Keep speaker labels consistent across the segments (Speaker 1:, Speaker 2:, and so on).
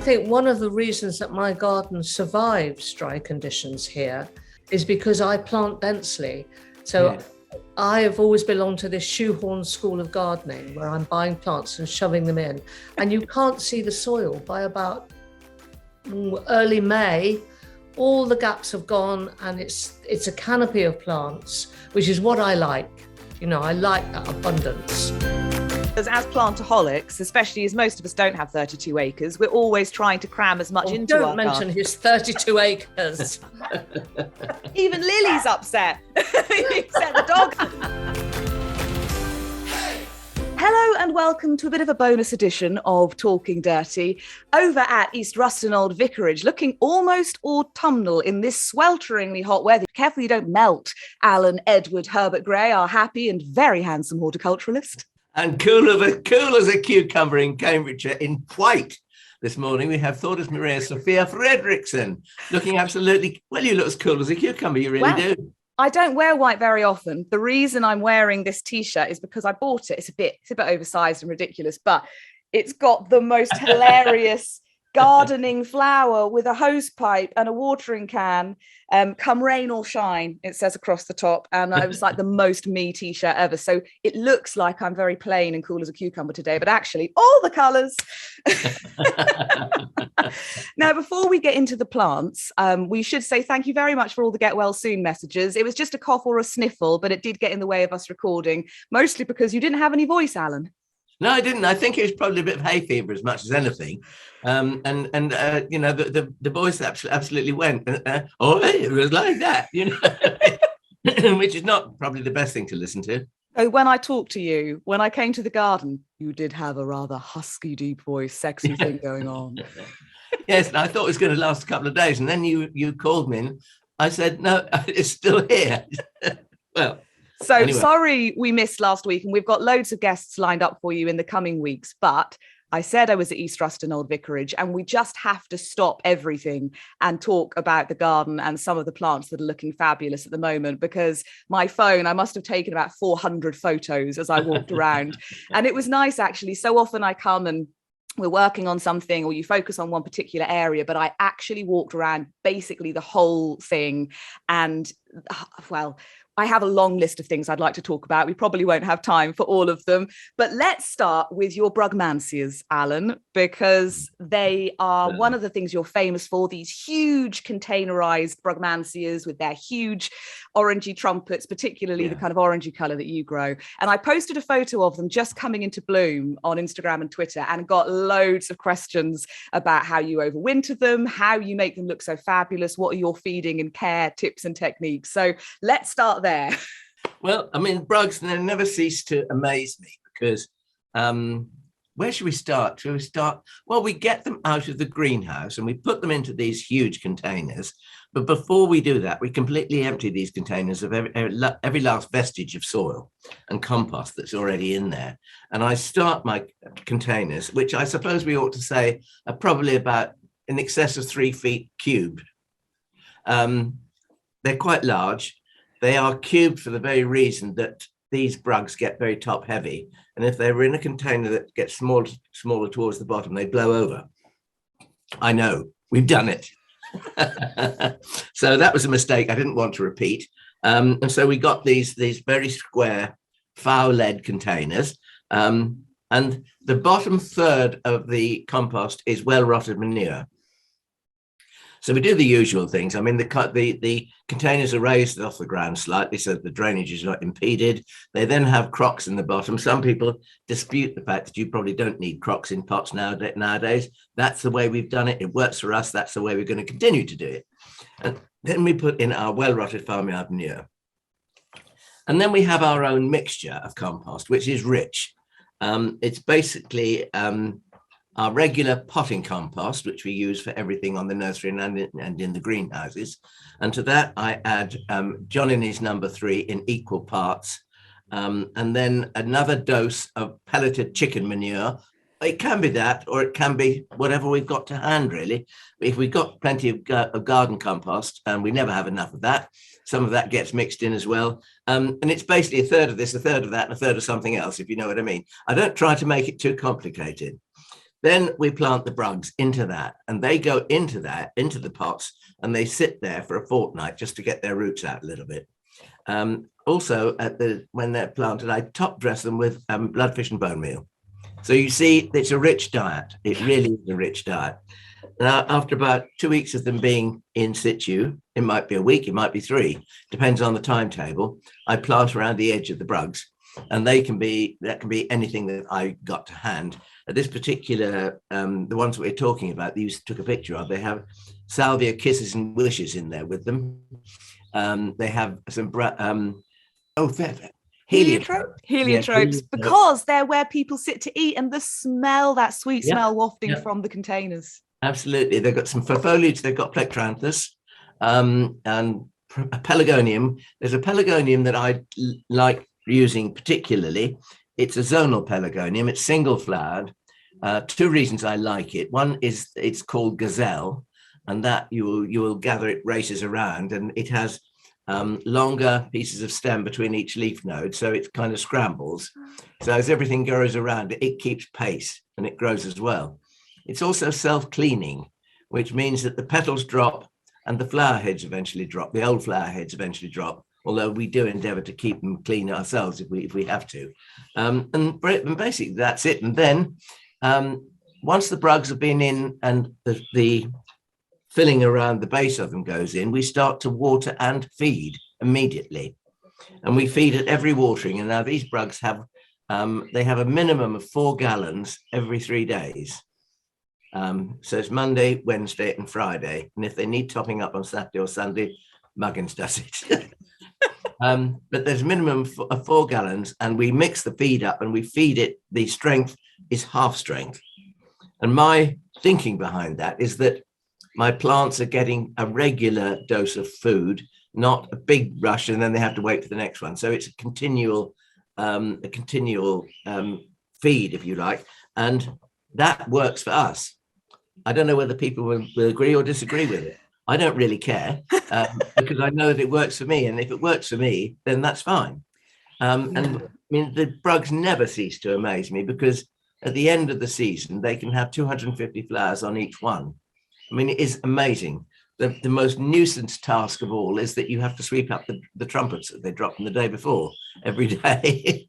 Speaker 1: think one of the reasons that my garden survives dry conditions here is because I plant densely. So I have always belonged to this shoehorn school of gardening where I'm buying plants and shoving them in. And you can't see the soil by about early May. All the gaps have gone and it's a canopy of plants, which is what I like. You know, I like that abundance.
Speaker 2: As plantaholics, especially as most of us don't have 32 acres, we're always trying to cram as much into our
Speaker 1: garden. Don't mention his 32 acres.
Speaker 2: Even Lily's upset. You upset the dog. Hello and welcome to a bit of a bonus edition of Talking Dirty over at East Ruston Old Vicarage, looking almost autumnal in this swelteringly hot weather. Careful you don't melt. Alan Edward Herbert Gray, our happy and very handsome horticulturalist.
Speaker 3: And cool as a cucumber in Cambridgeshire in white. This morning we have Thordis Maria Sophia Fredriksson looking absolutely, well, you look as cool as a cucumber, you really do.
Speaker 2: I don't wear white very often. The reason I'm wearing this t-shirt is because I bought it. It's a bit oversized and ridiculous, but it's got the most hilarious gardening flower with a hose pipe and a watering can, come rain or shine, it says across the top. And it was like the most me t-shirt ever. So it looks like I'm very plain and cool as a cucumber today, but actually all the colours. Now, before we get into the plants, we should say thank you very much for all the get well soon messages. It was just a cough or a sniffle, but it did get in the way of us recording, mostly because you didn't have any voice, Alan.
Speaker 3: No, I didn't. I think it was probably a bit of hay fever as much as anything. You know, the voice absolutely went. Oh, it was like that, you know, which is not probably the best thing to listen to.
Speaker 2: So when I talked to you, when I came to the garden, you did have a rather husky, deep voice, sexy thing going on.
Speaker 3: Yes, and I thought it was going to last a couple of days. And then you called me and I said, no, it's still here. Well.
Speaker 2: So
Speaker 3: anyway.
Speaker 2: Sorry we missed last week, and we've got loads of guests lined up for you in the coming weeks. But I said I was at East Ruston Old Vicarage, and we just have to stop everything and talk about the garden and some of the plants that are looking fabulous at the moment, because my phone, I must have taken about 400 photos as I walked around. And it was nice, actually. So often I come and we're working on something or you focus on one particular area, but I actually walked around basically the whole thing. And well, I have a long list of things I'd like to talk about. We probably won't have time for all of them, but let's start with your Brugmansias, Alan, because they are one of the things you're famous for, these huge containerized Brugmansias with their huge orangey trumpets, particularly the kind of orangey color that you grow. And I posted a photo of them just coming into bloom on Instagram and Twitter and got loads of questions about how you overwinter them, how you make them look so fabulous, what are your feeding and care tips and techniques. So let's start there.
Speaker 3: Well, I mean, Brugs never cease to amaze me because where should we start? Shall we start? Well, we get them out of the greenhouse and we put them into these huge containers. But before we do that, we completely empty these containers of every last vestige of soil and compost that's already in there. And I start my containers, which I suppose we ought to say are probably about in excess of 3 feet cubed. They're quite large. They are cubed for the very reason that these brugs get very top heavy. And if they were in a container that gets smaller towards the bottom, they blow over. I know, we've done it. So that was a mistake I didn't want to repeat. And so we got these very square foul lead containers. And the bottom third of the compost is well-rotted manure. So we do the usual things. I mean, the containers are raised off the ground slightly so that the drainage is not impeded. They then have crocks in the bottom. Some people dispute the fact that you probably don't need crocks in pots nowadays. That's the way we've done it. It works for us. That's the way we're going to continue to do it. And then we put in our well-rotted farmyard manure. And then we have our own mixture of compost, which is rich. It's basically our regular potting compost, which we use for everything on the nursery and in the greenhouses. And to that, I add John Innes number 3 in equal parts. And then another dose of pelleted chicken manure. It can be that, or it can be whatever we've got to hand, really. If we've got plenty of garden compost, and we never have enough of that, some of that gets mixed in as well. And it's basically a third of this, a third of that, and a third of something else, if you know what I mean. I don't try to make it too complicated. Then we plant the brugs into that, and they go into the pots, and they sit there for a fortnight just to get their roots out a little bit. Also, when they're planted, I top dress them with bloodfish and bone meal. So you see, it's a rich diet. It really is a rich diet. Now, after about 2 weeks of them being in situ, it might be a week, it might be 3, depends on the timetable. I plant around the edge of the brugs, and that can be anything that I got to hand. At this particular, the ones that we're talking about, you took a picture of, they have Salvia kisses and wishes in there with them. They have some
Speaker 2: Heliotropes, because they're where people sit to eat, and the smell, that sweet smell wafting from the containers.
Speaker 3: Absolutely. They've got some for foliage, they've got Plectranthus and a Pelargonium. There's a Pelargonium that I like using particularly. It's a zonal Pelargonium. It's single flowered. 2 reasons I like it. One is it's called Gazelle, and that you will gather it races around, and it has longer pieces of stem between each leaf node, so it kind of scrambles. So as everything goes around, it keeps pace and it grows as well. It's also self-cleaning, which means that the petals drop and the flower heads eventually drop. The old flower heads eventually drop, although we do endeavour to keep them clean ourselves if we have to. And basically that's it. And then once the brugs have been in and the filling around the base of them goes in, we start to water and feed immediately. And we feed at every watering. And now these brugs have a minimum of 4 gallons every 3 days. So it's Monday, Wednesday, and Friday. And if they need topping up on Saturday or Sunday, Muggins does it. But there's a minimum of 4 gallons, and we mix the feed up and we feed it. The strength is half strength. And my thinking behind that is that my plants are getting a regular dose of food, not a big rush, and then they have to wait for the next one. So it's a continual feed, if you like, and that works for us. I don't know whether people will agree or disagree with it. I don't really care because I know that it works for me, and if it works for me, then that's fine. And I mean, the brugs never cease to amaze me, because at the end of the season, they can have 250 flowers on each one. I mean, it is amazing. The most nuisance task of all is that you have to sweep up the trumpets that they dropped from the day before every day,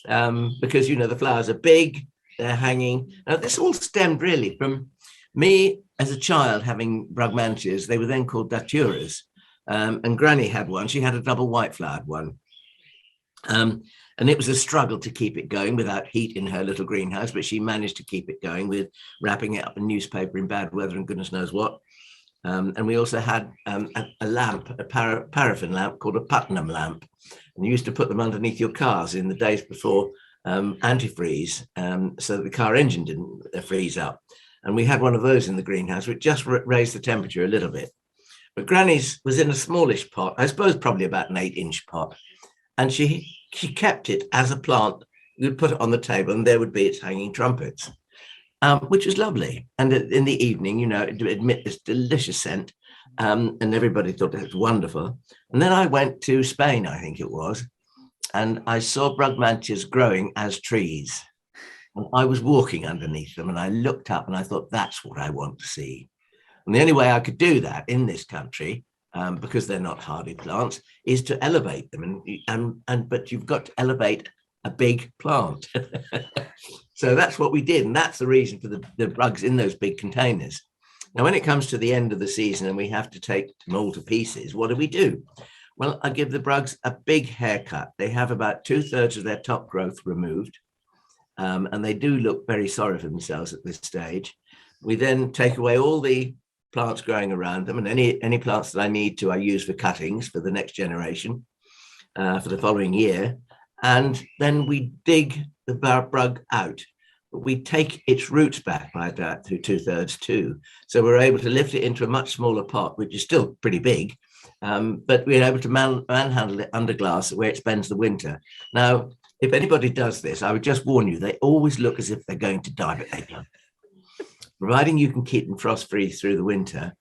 Speaker 3: because, you know, the flowers are big, they're hanging. Now, this all stemmed really from me as a child having Brugmansias. They were then called daturas, and Granny had one. She had a double white flowered one. And it was a struggle to keep it going without heat in her little greenhouse, but she managed to keep it going with wrapping it up in newspaper in bad weather and goodness knows what. And we also had a lamp, a paraffin lamp called a Putnam lamp. And you used to put them underneath your cars in the days before antifreeze, so that the car engine didn't freeze up. And we had one of those in the greenhouse, which just raised the temperature a little bit. But Granny's was in a smallish pot, I suppose probably about an 8-inch pot. And she kept it as a plant. You'd put it on the table and there would be its hanging trumpets, which was lovely. And in the evening, you know, it would emit this delicious scent, and everybody thought it was wonderful. And then I went to Spain, I think it was, and I saw Brugmansias growing as trees. And I was walking underneath them, and I looked up and I thought, that's what I want to see. And the only way I could do that in this country, because they're not hardy plants, is to elevate them. But you've got to elevate a big plant. So that's what we did. And that's the reason for the brugs in those big containers. Now, when it comes to the end of the season and we have to take them all to pieces, what do? Well, I give the brugs a big haircut. They have about 2/3 of their top growth removed. And they do look very sorry for themselves at this stage. We then take away all the plants growing around them, and any plants that I need to, I use for cuttings for the next generation, for the following year. And then we dig the brug out. But we take its roots back by about 2/3 too. So we're able to lift it into a much smaller pot, which is still pretty big, but we're able to manhandle it under glass where it spends the winter. Now, if anybody does this, I would just warn you, they always look as if they're going to die, but they don't. Providing you can keep them frost-free through the winter,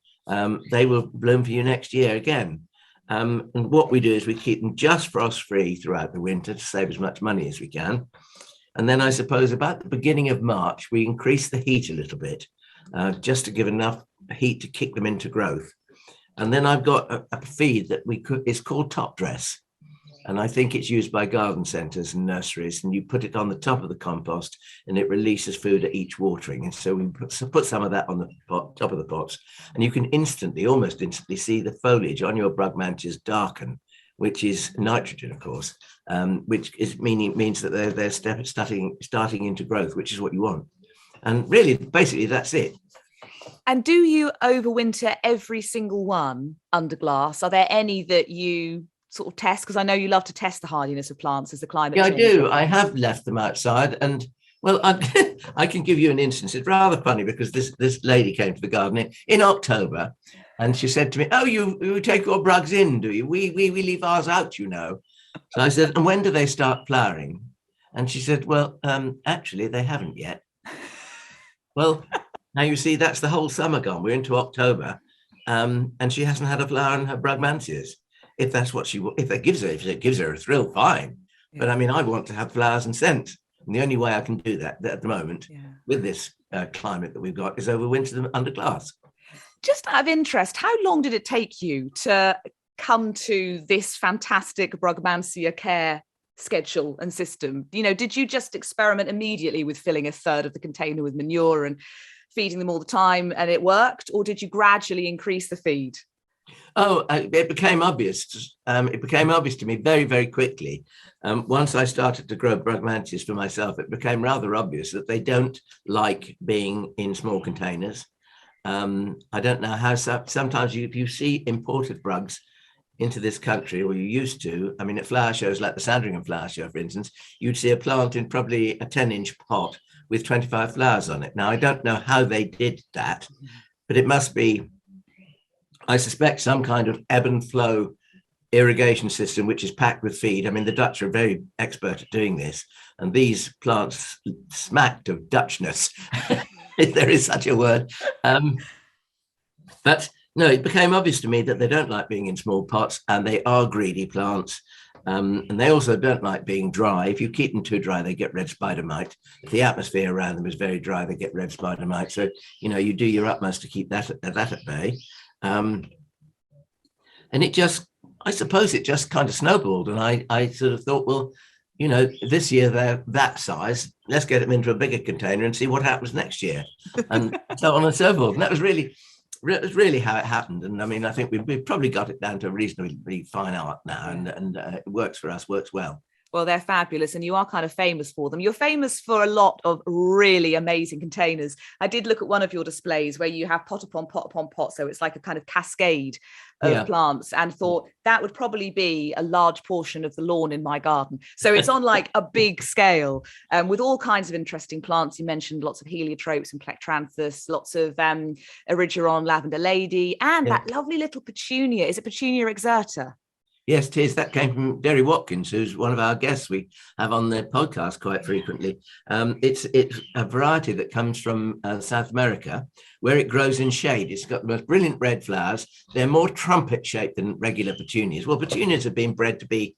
Speaker 3: they will bloom for you next year again. And what we do is we keep them just frost-free throughout the winter to save as much money as we can. And then I suppose about the beginning of March, we increase the heat a little bit, just to give enough heat to kick them into growth. And then I've got a feed that it's called top dress. And I think it's used by garden centres and nurseries. And you put it on the top of the compost and it releases food at each watering. And so we put some of that on the top of the pots. And you can almost instantly see the foliage on your Brugmansias darken, which is nitrogen, of course, which means that they're starting into growth, which is what you want. And really, basically, that's it.
Speaker 2: And do you overwinter every single one under glass? Are there any that you sort of test? Because I know you love to test the hardiness of plants as the climate changes.
Speaker 3: Yeah, I do. I have left them outside, and well, I can give you an instance. It's rather funny because this lady came to the garden in October, and she said to me, "Oh, you take your Brugs in, do you? We leave ours out, you know." So I said, "And when do they start flowering?" And she said, "Well, actually, they haven't yet." Well, now you see, that's the whole summer gone. We're into October, and she hasn't had a flower in her Brugmansias. If that's what if it gives her a thrill, fine. Yeah. But I mean, I want to have flowers and scent. And the only way I can do that at the moment with this climate that we've got is overwinter them under glass.
Speaker 2: Just out of interest, how long did it take you to come to this fantastic Brugmansia care schedule and system? You know, did you just experiment immediately with filling a third of the container with manure and feeding them all the time and it worked? Or did you gradually increase the feed?
Speaker 3: Oh, it became obvious. It became obvious to me very, very quickly. Once I started to grow Brugmansias for myself, it became rather obvious that they don't like being in small containers. I don't know how sometimes you see imported Brugs into this country, or you used to. I mean, at flower shows like the Sandringham Flower Show, for instance, you'd see a plant in probably a 10-inch pot with 25 flowers on it. Now, I don't know how they did that, but it must be, I suspect, some kind of ebb and flow irrigation system, which is packed with feed. I mean, the Dutch are very expert at doing this, and these plants smacked of Dutchness, if there is such a word. But no, it became obvious to me that they don't like being in small pots, and they are greedy plants. And they also don't like being dry. If you keep them too dry, they get red spider mite. If the atmosphere around them is very dry, they get red spider mite. So, you know, you do your utmost to keep that at bay. And I suppose it just kind of snowballed. And I sort of thought, well, you know, this year they're that size, let's get them into a bigger container and see what happens next year. And so on and so forth. And that was really how it happened. And I mean, I think we've probably got it down to a reasonably fine art now, and it works for us, works well.
Speaker 2: Well, they're fabulous, and you are kind of famous for them. You're famous for a lot of really amazing containers. I did look at one of your displays where you have pot upon pot upon pot, so it's like a kind of cascade of plants, and thought that would probably be a large portion of the lawn in my garden. So it's on like a big scale, with all kinds of interesting plants. You mentioned lots of heliotropes and plectranthus, lots of Erigeron, Lavender Lady, and that lovely little Petunia. Is it Petunia exserta?
Speaker 3: Yes, it is. That came from Derry Watkins, who's one of our guests we have on the podcast quite frequently. It's a variety that comes from South America, where it grows in shade. It's got the most brilliant red flowers. They're more trumpet-shaped than regular petunias. Well, petunias have been bred to be,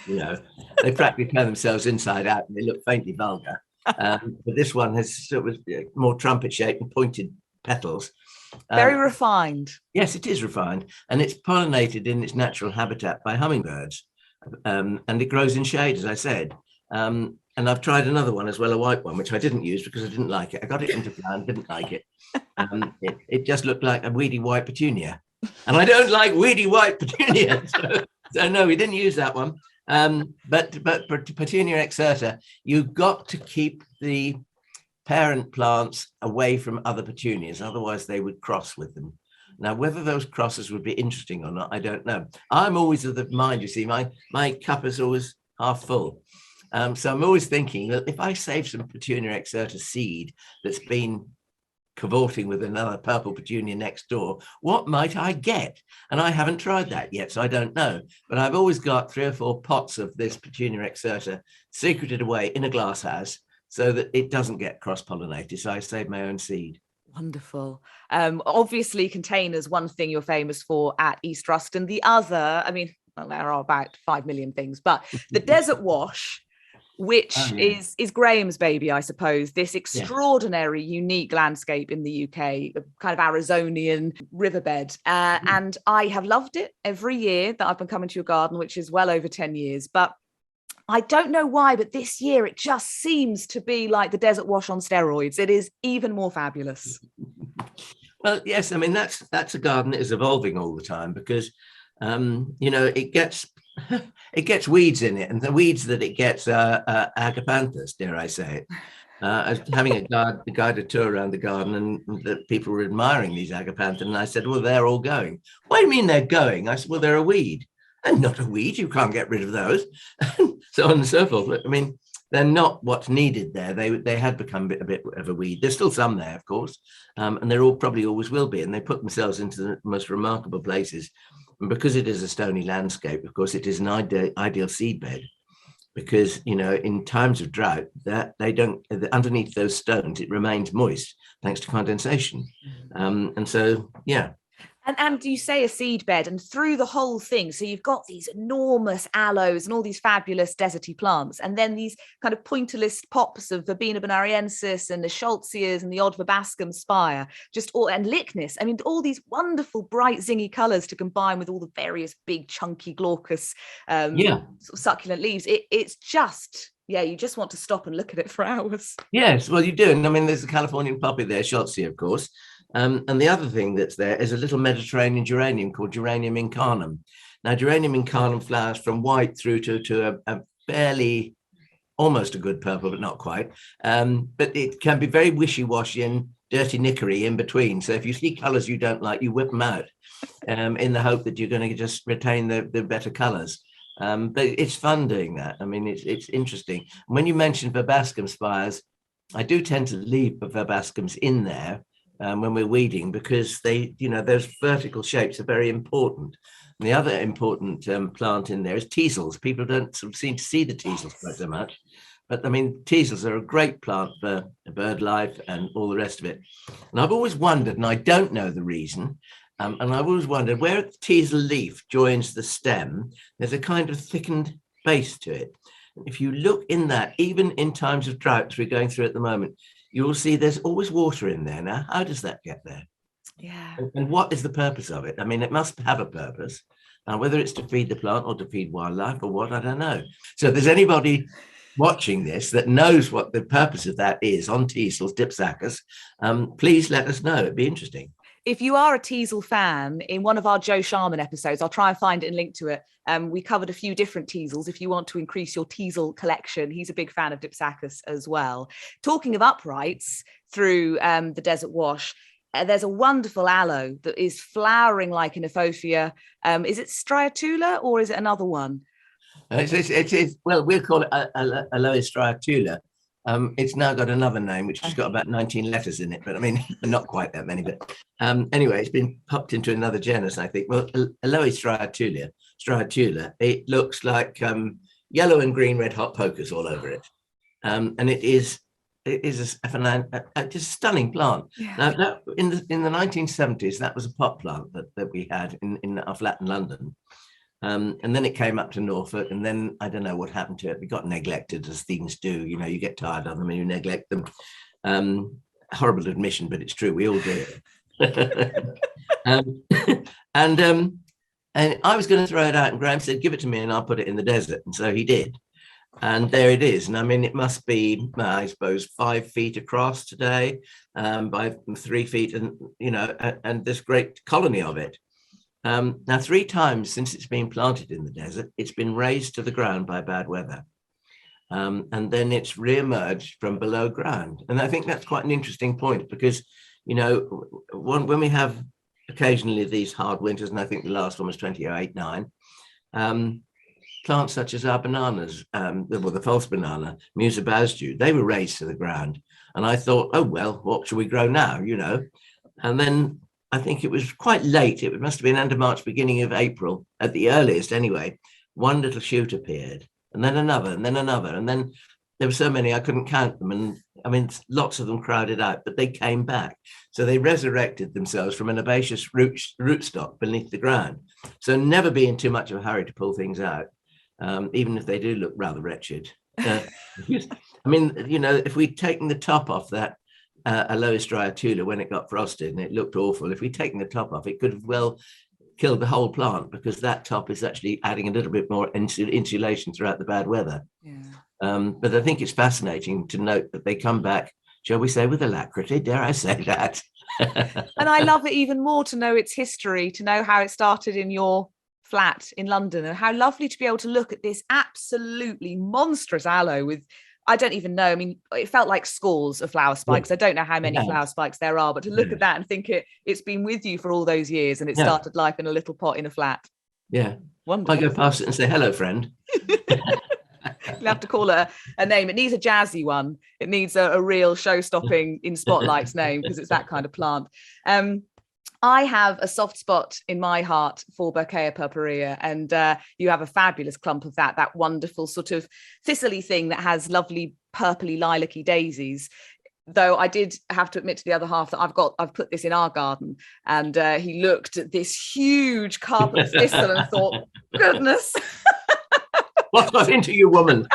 Speaker 3: you know, they practically turn themselves inside out and they look faintly vulgar. But this one has sort of more trumpet-shaped and pointed petals.
Speaker 2: Very refined.
Speaker 3: Yes, it is refined, and it's pollinated in its natural habitat by hummingbirds, and it grows in shade, as I said. And I've tried another one as well, a white one, which I didn't use because I didn't like it. I got it into plant, didn't like it. It just looked like a weedy white petunia, and I don't like weedy white petunia, so no, we didn't use that one. But Petunia exserta, you've got to keep the parent plants away from other petunias, otherwise they would cross with them. Now, whether those crosses would be interesting or not, I don't know. I'm always of the mind, you see, my cup is always half full. So I'm always thinking that if I save some Petunia exserta seed that's been cavorting with another purple petunia next door, what might I get? And I haven't tried that yet, so I don't know. But I've always got 3 or 4 pots of this Petunia exserta secreted away in a glass house, so that it doesn't get cross-pollinated. So I save my own seed.
Speaker 2: Wonderful. Obviously, containers, one thing you're famous for at East Ruston. The other, I mean, well, there are about 5 million things, but the desert wash which is Graham's baby, I suppose. This extraordinary, unique landscape in the UK, kind of Arizonian riverbed. And I have loved it every year that I've been coming to your garden, which is well over 10 years. But I don't know why, but this year it just seems to be like the desert wash on steroids. It is even more fabulous.
Speaker 3: Well, yes, I mean, that's a garden that is evolving all the time because, it gets weeds in it, and the weeds that it gets are agapanthus, dare I say it. I was having a guided tour around the garden, and the people were admiring these agapanthus, and I said, well, they're all going. What do you mean they're going? I said, well, they're a weed. And not a weed, you can't get rid of those. So on and so forth. I mean, they're not what's needed there. They had become a bit of a weed. There's still some there, of course, and there all probably always will be. And they put themselves into the most remarkable places. And because it is a stony landscape, of course, it is an ideal seed bed. Because in times of drought, that they don't underneath those stones, it remains moist thanks to condensation. And so, yeah.
Speaker 2: And you say a seed bed, and through the whole thing, so you've got these enormous aloes and all these fabulous deserty plants, and then these kind of pointillist pops of Verbena bonariensis and Eschscholzias and the odd verbascum spire, and Lychnis. I mean, all these wonderful, bright, zingy colours to combine with all the various big, chunky, glaucous, sort of succulent leaves. It's just... yeah, you just want to stop and look at it for hours.
Speaker 3: Yes, well, you do. And I mean, there's the Californian poppy there, Eschscholzia, of course. And the other thing that's there is a little Mediterranean geranium called Geranium incarnum. Now, Geranium incarnum flowers from white through to a fairly, almost a good purple, but not quite. But it can be very wishy-washy and dirty nickery in between. So if you see colours you don't like, you whip them out in the hope that you're going to just retain the better colours. But it's fun doing that. I mean, it's interesting. When you mentioned verbascum spires, I do tend to leave the verbascums in there when we're weeding because they, those vertical shapes are very important. And the other important plant in there is teasels. People don't sort of seem to see the teasels quite so much. But I mean, teasels are a great plant for bird life and all the rest of it. And I've always wondered, and I don't know the reason, and I've always wondered where the teasel leaf joins the stem, there's a kind of thickened base to it. If you look in that, even in times of droughts we're going through at the moment, you will see there's always water in there. Now, how does that get there?
Speaker 2: Yeah.
Speaker 3: And what is the purpose of it? I mean, it must have a purpose. Whether it's to feed the plant or to feed wildlife or what, I don't know. So if there's anybody watching this that knows what the purpose of that is on teasels, dipsacus, please let us know. It'd be interesting.
Speaker 2: If you are a teasel fan, in one of our Joe Sharman episodes, I'll try and find it and link to it. We covered a few different teasels. If you want to increase your teasel collection, he's a big fan of dipsacus as well. Talking of uprights through the desert wash, there's a wonderful aloe that is flowering like an euphophia. Is it striatula or is it another one?
Speaker 3: Well, we'll call it Aloe striatula. It's now got another name, which has got about 19 letters in it, but I mean, not quite that many. But anyway, it's been popped into another genus, I think. Well, Aloe striatula, it looks like yellow and green red hot pokers all over it. And it is just a stunning plant. Yeah. Now, in the 1970s, that was a pot plant that we had in our flat in London. And then it came up to Norfolk, and then I don't know what happened to it. It got neglected, as things do. You get tired of them and you neglect them. Horrible admission, but it's true. We all do it. And I was going to throw it out, and Graham said, "Give it to me, and I'll put it in the desert." And so he did. And there it is. And I mean, it must be, I suppose, 5 feet across today, by 3 feet, and this great colony of it. Now, 3 times since it's been planted in the desert, it's been razed to the ground by bad weather. And then it's re-emerged from below ground. And I think that's quite an interesting point because, when we have occasionally these hard winters, and I think the last one was 2008-9, plants such as our bananas, the false banana, Musa basjou, they were razed to the ground. And I thought, oh, well, what shall we grow now, And then I think it was quite late. It must have been end of March, beginning of April, at the earliest anyway. One little shoot appeared, and then another, and then another. And then there were so many, I couldn't count them. And I mean, lots of them crowded out, but they came back. So they resurrected themselves from an herbaceous rootstock beneath the ground. So never be in too much of a hurry to pull things out, even if they do look rather wretched. I mean, if we'd taken the top off that Aloe striatula when it got frosted and it looked awful, if we'd taken the top off, it could have well killed the whole plant, because that top is actually adding a little bit more insulation throughout the bad weather.
Speaker 2: Yeah.
Speaker 3: But I think it's fascinating to note that they come back, shall we say, with alacrity, dare I say that?
Speaker 2: And I love it even more to know its history, to know how it started in your flat in London, and how lovely to be able to look at this absolutely monstrous aloe with, I don't even know, I mean, it felt like scores of flower spikes. I don't know how many flower spikes there are, but to look at that and think it's been with you for all those years, and it started life in a little pot in a flat.
Speaker 3: Yeah.
Speaker 2: Wonderful.
Speaker 3: I go past it and say, hello, friend.
Speaker 2: You'll have to call it a name. It needs a jazzy one. It needs a real show-stopping in spotlights name, because it's that kind of plant. I have a soft spot in my heart for Berkheya purpurea, and you have a fabulous clump of that wonderful sort of thistly thing that has lovely purpley lilac-y daisies. Though I did have to admit to the other half that I've put this in our garden, and he looked at this huge carpet of thistle and thought, goodness.
Speaker 3: What got into you, woman?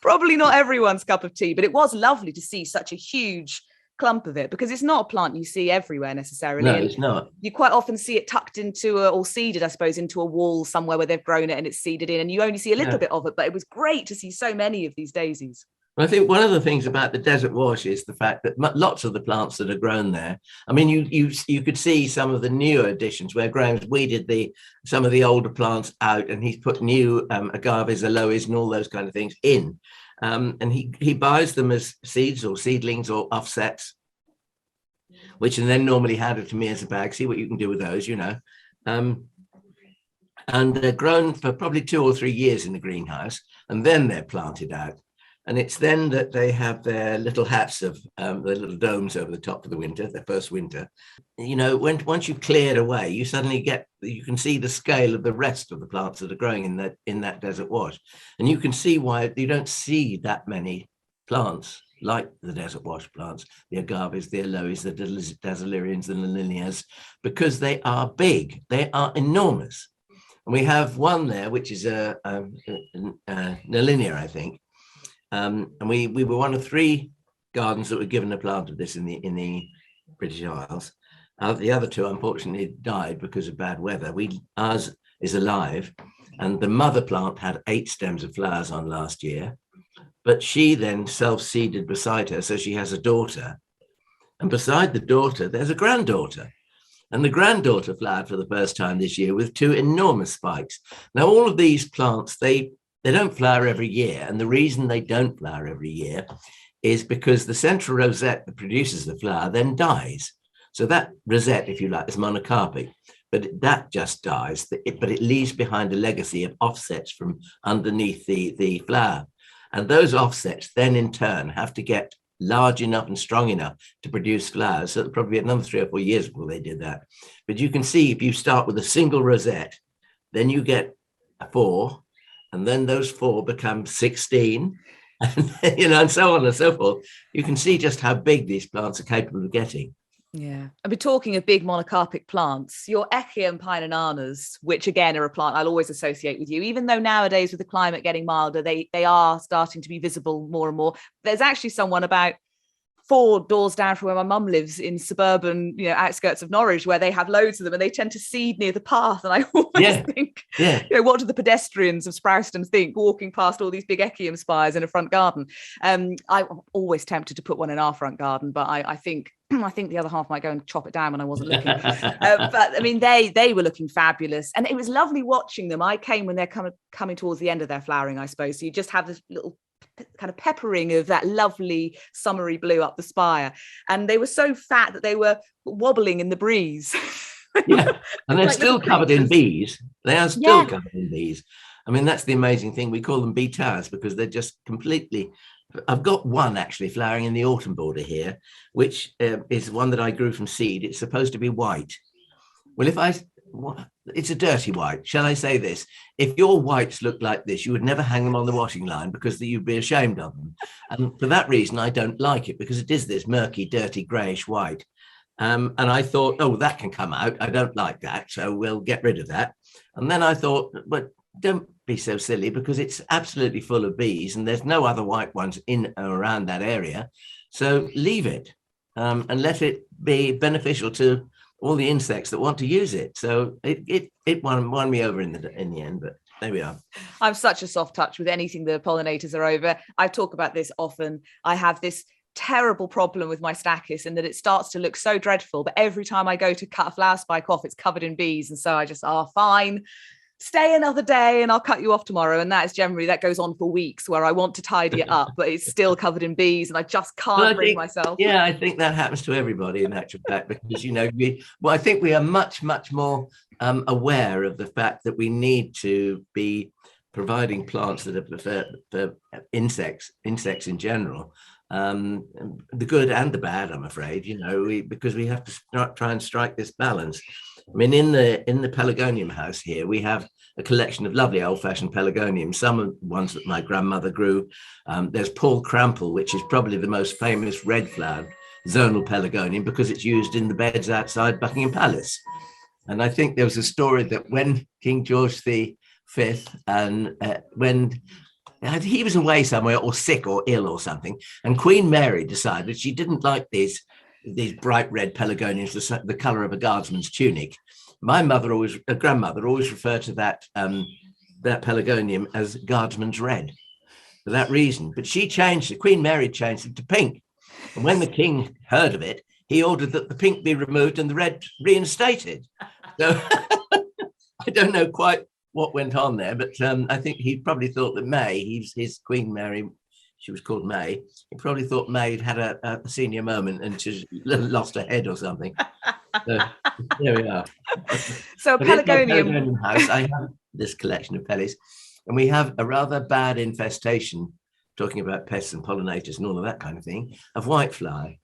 Speaker 2: Probably not everyone's cup of tea, but it was lovely to see such a huge clump of it, because it's not a plant you see everywhere necessarily.
Speaker 3: No, it's not.
Speaker 2: You quite often see it tucked into or seeded, I suppose, into a wall somewhere where they've grown it and it's seeded in, and you only see a little bit of it. But it was great to see so many of these daisies.
Speaker 3: I think one of the things about the desert wash is the fact that lots of the plants that are grown there, I mean, you could see some of the newer additions where Graham's weeded some of the older plants out, and he's put new agaves, aloes, and all those kind of things in. And he buys them as seeds or seedlings or offsets, which are then normally handed to me as a bag. See what you can do with those, and they're grown for probably 2 or 3 years in the greenhouse, and then they're planted out. And it's then that they have their little hats of their little domes over the top for the winter, their first winter. Once you've cleared away, you can see the scale of the rest of the plants that are growing in that desert wash. And you can see why you don't see that many plants like the desert wash plants, the agaves, the aloes, the dazzlerians, and the lilias, because they are big, they are enormous. And we have one there, which is a Nalinia, I think. And we were one of 3 gardens that were given a plant of this in the British Isles. The other 2 unfortunately died because of bad weather. Ours is alive, and the mother plant had 8 stems of flowers on last year, but she then self-seeded beside her, so she has a daughter, and beside the daughter there's a granddaughter, and the granddaughter flowered for the first time this year with 2 enormous spikes. Now all of these plants, they don't flower every year. And the reason they don't flower every year is because the central rosette that produces the flower then dies. So that rosette, if you like, is monocarpic, but that just dies. But it leaves behind a legacy of offsets from underneath the flower. And those offsets then in turn have to get large enough and strong enough to produce flowers. So it'll probably be another 3 or 4 years before they did that. But you can see if you start with a single rosette, then you get 4, and then those 4 become 16, and and so on and so forth. You can see just how big these plants are capable of getting.
Speaker 2: Yeah. And we're talking of big monocarpic plants, your Echium pinananas, which again are a plant I'll always associate with you, even though nowadays with the climate getting milder, they are starting to be visible more and more. There's actually someone about 4 doors down from where my mum lives in suburban, outskirts of Norwich, where they have loads of them, and they tend to seed near the path. And I always think, what do the pedestrians of Sprowston think walking past all these big Echium spires in a front garden? I'm always tempted to put one in our front garden, but I think the other half might go and chop it down when I wasn't looking. But I mean, they were looking fabulous, and it was lovely watching them. I came when they're coming towards the end of their flowering, I suppose. So you just have this little kind of peppering of that lovely summery blue up the spire, and they were so fat that they were wobbling in the breeze.
Speaker 3: And they're like still covered in bees. They are still covered in bees. I mean, that's the amazing thing. We call them bee towers because they're just completely. I've got one actually flowering in the autumn border here, which is one that I grew from seed. It's supposed to be white. Well, it's a dirty white. Shall I say this? If your whites looked like this, you would never hang them on the washing line because you'd be ashamed of them. And for that reason, I don't like it, because it is this murky, dirty, greyish white. And I thought, that can come out. I don't like that. So we'll get rid of that. And then I thought, but be so silly, because it's absolutely full of bees and there's no other white ones in or around that area. So leave it and let it be beneficial to all the insects that want to use it. So it won me over in the end, but there we are.
Speaker 2: I'm such a soft touch with anything the pollinators are over. I talk about this often. I have this terrible problem with my stachys in that it starts to look so dreadful, but every time I go to cut a flower spike off, it's covered in bees. And so I just, fine, stay another day and I'll cut you off tomorrow. And that goes on for weeks, where I want to tidy it up, but it's still covered in bees and I just can't bring myself.
Speaker 3: Yeah, I think that happens to everybody in actual fact, because, I think we are much, much more aware of the fact that we need to be providing plants that are preferred for insects in general. The good and the bad, I'm afraid, because we have to try and strike this balance. I mean, in the Pelargonium house here, we have a collection of lovely old-fashioned pelargoniums, some of the ones that my grandmother grew. There's Paul Crample, which is probably the most famous red-flowered zonal pelargonium, because it's used in the beds outside Buckingham Palace. And I think there was a story that when King George V, and when he was away somewhere or sick or ill or something, and Queen Mary decided she didn't like these bright red pelargoniums, the colour of a guardsman's tunic. My grandmother always referred to that pelargonium as guardsman's red for that reason. But Queen Mary changed it to pink. And when the king heard of it, he ordered that the pink be removed and the red reinstated. So I don't know quite what went on there, but I think he probably thought that his Queen Mary, she was called May, he probably thought May had a senior moment and she lost her head or something. So there we are.
Speaker 2: So
Speaker 3: Pelargonium house, I have this collection of pellies, and we have a rather bad infestation, talking about pests and pollinators and all of that kind of thing, of whitefly.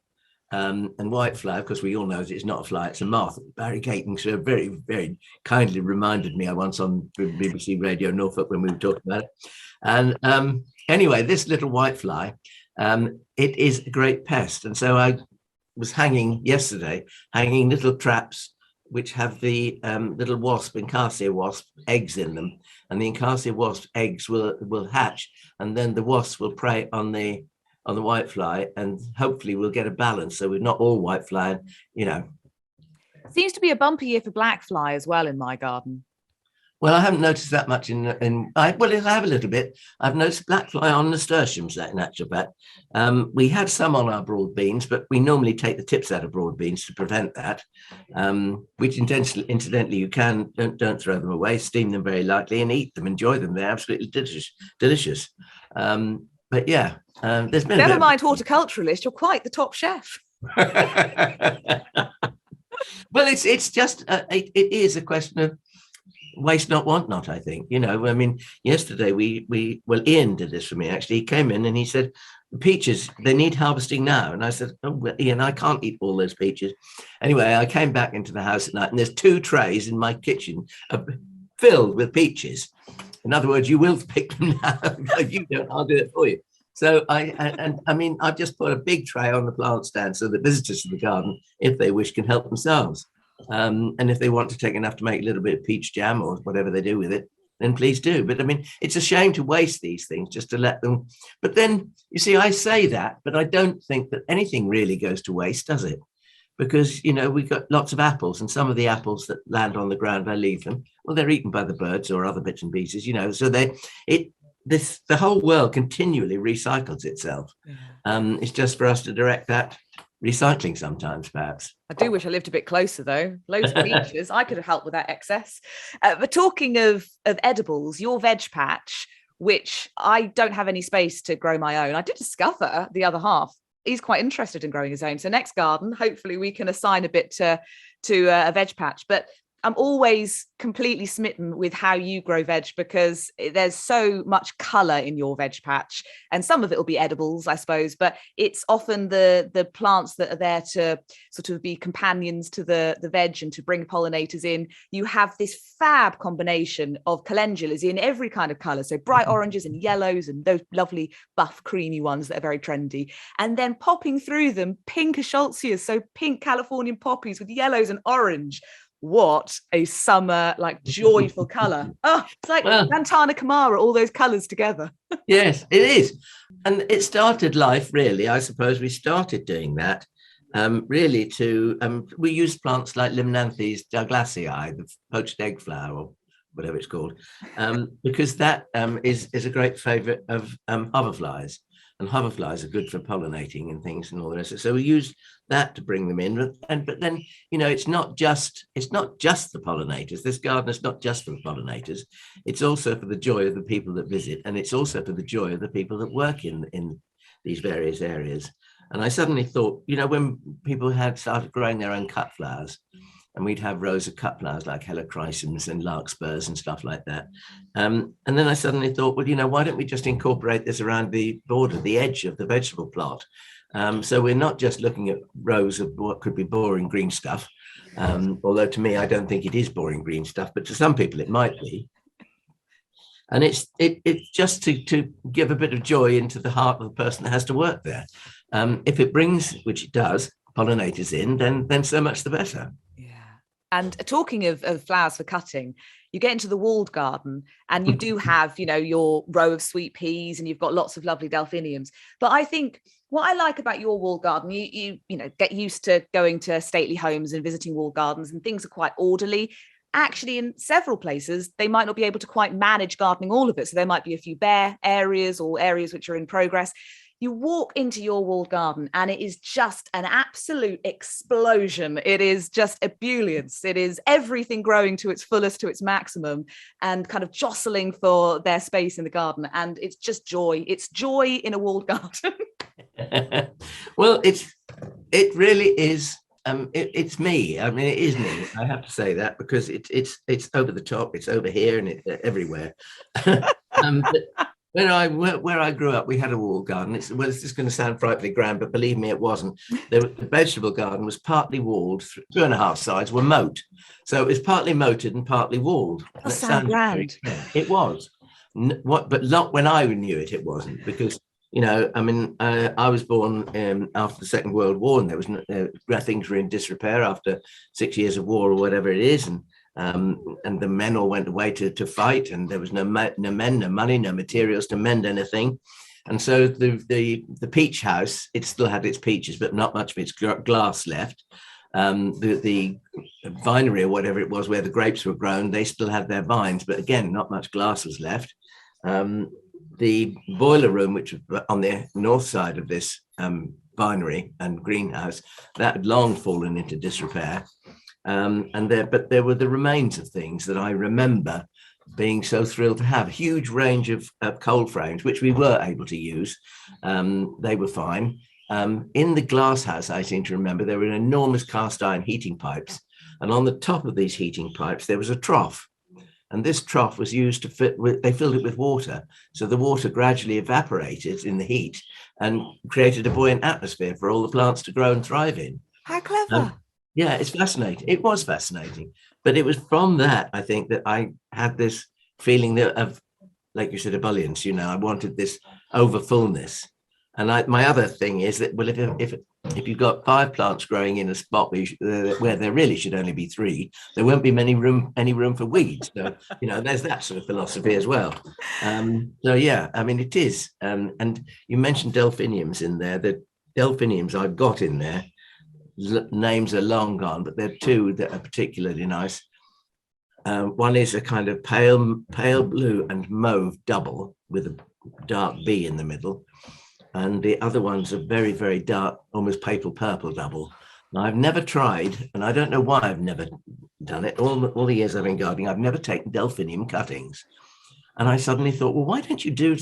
Speaker 3: And whitefly, of course, we all know that it's not a fly, it's a moth. Barry Caton so very, very kindly reminded me I once on BBC Radio Norfolk when we were talking about it. And anyway, this little whitefly, it is a great pest. And so I was hanging little traps which have the little Incarcia wasp eggs in them. And the Incarcia wasp eggs will hatch, and then the wasps will prey on the whitefly, and hopefully we'll get a balance so we're not all whitefly.
Speaker 2: Seems to be a bumper year for black fly as well in my garden.
Speaker 3: Well, I haven't noticed that much I have a little bit. I've noticed black fly on nasturtiums, in actual fact. We had some on our broad beans, but we normally take the tips out of broad beans to prevent that, which incidentally you don't throw them away, steam them very lightly and eat them, enjoy them. They're absolutely delicious. But yeah, there's been
Speaker 2: never mind horticulturalist, you're quite the top chef.
Speaker 3: Well, it's just it is a question of waste not, want not, I think. Yesterday Ian did this for me, actually. He came in and he said, peaches, they need harvesting now. And I said, oh, well, Ian, I can't eat all those peaches. Anyway, I came back into the house at night and there's 2 trays in my kitchen filled with peaches. In other words, you will pick them now. If you don't, I'll do it for you. So I've just put a big tray on the plant stand so that visitors to the garden, if they wish, can help themselves. And if they want to take enough to make a little bit of peach jam or whatever they do with it, then please do. But it's a shame to waste these things, just to let them. But then, you see, I say that, but I don't think that anything really goes to waste, does it? Because, we've got lots of apples, and some of the apples that land on the ground, I leave them. Well, they're eaten by the birds or other bits and pieces, so the whole world continually recycles itself. Yeah. It's just for us to direct that recycling sometimes, perhaps.
Speaker 2: I do wish I lived a bit closer, though. Loads of beaches. I could have helped with that excess. But talking of edibles, your veg patch, which I don't have any space to grow my own, I did discover the other half. He's quite interested in growing his own. So next garden, hopefully we can assign a bit to a veg patch. But I'm always completely smitten with how you grow veg, because there's so much colour in your veg patch, and some of it will be edibles, I suppose, but it's often the plants that are there to sort of be companions to the veg and to bring pollinators in. You have this fab combination of calendulas in every kind of colour, so bright oranges and yellows and those lovely buff creamy ones that are very trendy, and then popping through them pink Eschscholzias, so pink Californian poppies with yellows and orange. what a summer, like joyful colour. Oh, it's like Lantana Camara, all those colours together.
Speaker 3: Yes, it is. And it started life, really. I suppose we started doing that really we use plants like Limnanthes douglasii, the poached egg flower, or whatever it's called, because that is a great favourite of hoverflies. And hoverflies are good for pollinating and things and all the rest. So we use that to bring them in. But then, it's not just the pollinators. This garden is not just for the pollinators. It's also for the joy of the people that visit. And it's also for the joy of the people that work in these various areas. And I suddenly thought, when people had started growing their own cut flowers, and we'd have rows of cut flowers like helichrysums and larkspurs and stuff like that. And then I suddenly thought, well, why don't we just incorporate this around the border, the edge of the vegetable plot? So we're not just looking at rows of what could be boring green stuff, although to me, I don't think it is boring green stuff, but to some people it might be. And it's just to give a bit of joy into the heart of the person that has to work there. If it brings, which it does, pollinators in, then so much the better.
Speaker 2: Yeah. And talking of flowers for cutting, you get into the walled garden and you do have, your row of sweet peas and you've got lots of lovely delphiniums. But I think what I like about your walled garden, you get used to going to stately homes and visiting walled gardens, and things are quite orderly. Actually, in several places, they might not be able to quite manage gardening all of it. So there might be a few bare areas or areas which are in progress. You walk into your walled garden and it is just an absolute explosion. It is just ebullience. It is everything growing to its fullest, to its maximum, and kind of jostling for their space in the garden. And it's just joy. It's joy in a walled garden.
Speaker 3: Well, it really is. It's me. I mean, it is me. I have to say that because it's over the top. It's over here and it's everywhere. But where I grew up, we had a walled garden. It's just going to sound frightfully grand, but believe me, it wasn't. The vegetable garden was partly walled. 2.5 sides were moat, so it was partly moated and partly walled.
Speaker 2: That sounds grand.
Speaker 3: It was. But not when I knew it. It wasn't, because I was born after the Second World War, and there was things were in disrepair after 6 years of war or whatever it is, and the men all went away to fight, and there was no men, no money, no materials to mend anything. And so the peach house, it still had its peaches, but not much of its glass left. The vinery or whatever it was where the grapes were grown, they still had their vines, but again, not much glass was left. The boiler room, which was on the north side of this vinery and greenhouse, that had long fallen into disrepair. But there were the remains of things that I remember being so thrilled to have. A huge range of cold frames, which we were able to use. They were fine. In the glass house, I seem to remember, there were enormous cast iron heating pipes. And on the top of these heating pipes, there was a trough. And this trough was used they filled it with water. So the water gradually evaporated in the heat and created a buoyant atmosphere for all the plants to grow and thrive in.
Speaker 2: How clever.
Speaker 3: Yeah, it's fascinating. It was fascinating. But it was from that, I think, that I had this feeling of, like you said, ebullience. I wanted this over fullness. And my other thing is that, well, if you've got 5 plants growing in a spot where there really should only be 3, there won't be any room for weeds. So, there's that sort of philosophy as well. So, yeah, I mean, it is. And you mentioned delphiniums in there. The delphiniums I've got in there, names are long gone, but there are 2 that are particularly nice. One is a kind of pale blue and mauve double with a dark B in the middle. And the other one's a very, very dark, almost papal purple double. Now, I've never tried, and I don't know why I've never done it. All the years I've been gardening, I've never taken delphinium cuttings. And I suddenly thought, well, why don't you do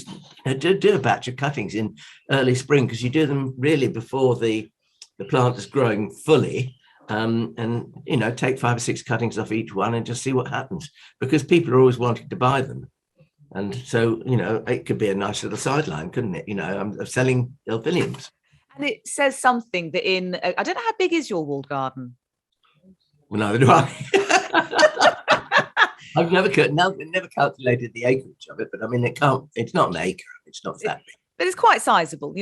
Speaker 3: a batch of cuttings in early spring? Because you do them really before the plant is growing fully, and take 5 or 6 cuttings off each one and just see what happens. Because people are always wanting to buy them. And so, it could be a nice little sideline, couldn't it? I'm selling delphiniums.
Speaker 2: And it says something that I don't know how big is your walled garden?
Speaker 3: Well, neither do I. I've never calculated the acreage of it, but I mean, it's not an acre. It's not that big.
Speaker 2: But it's quite sizable,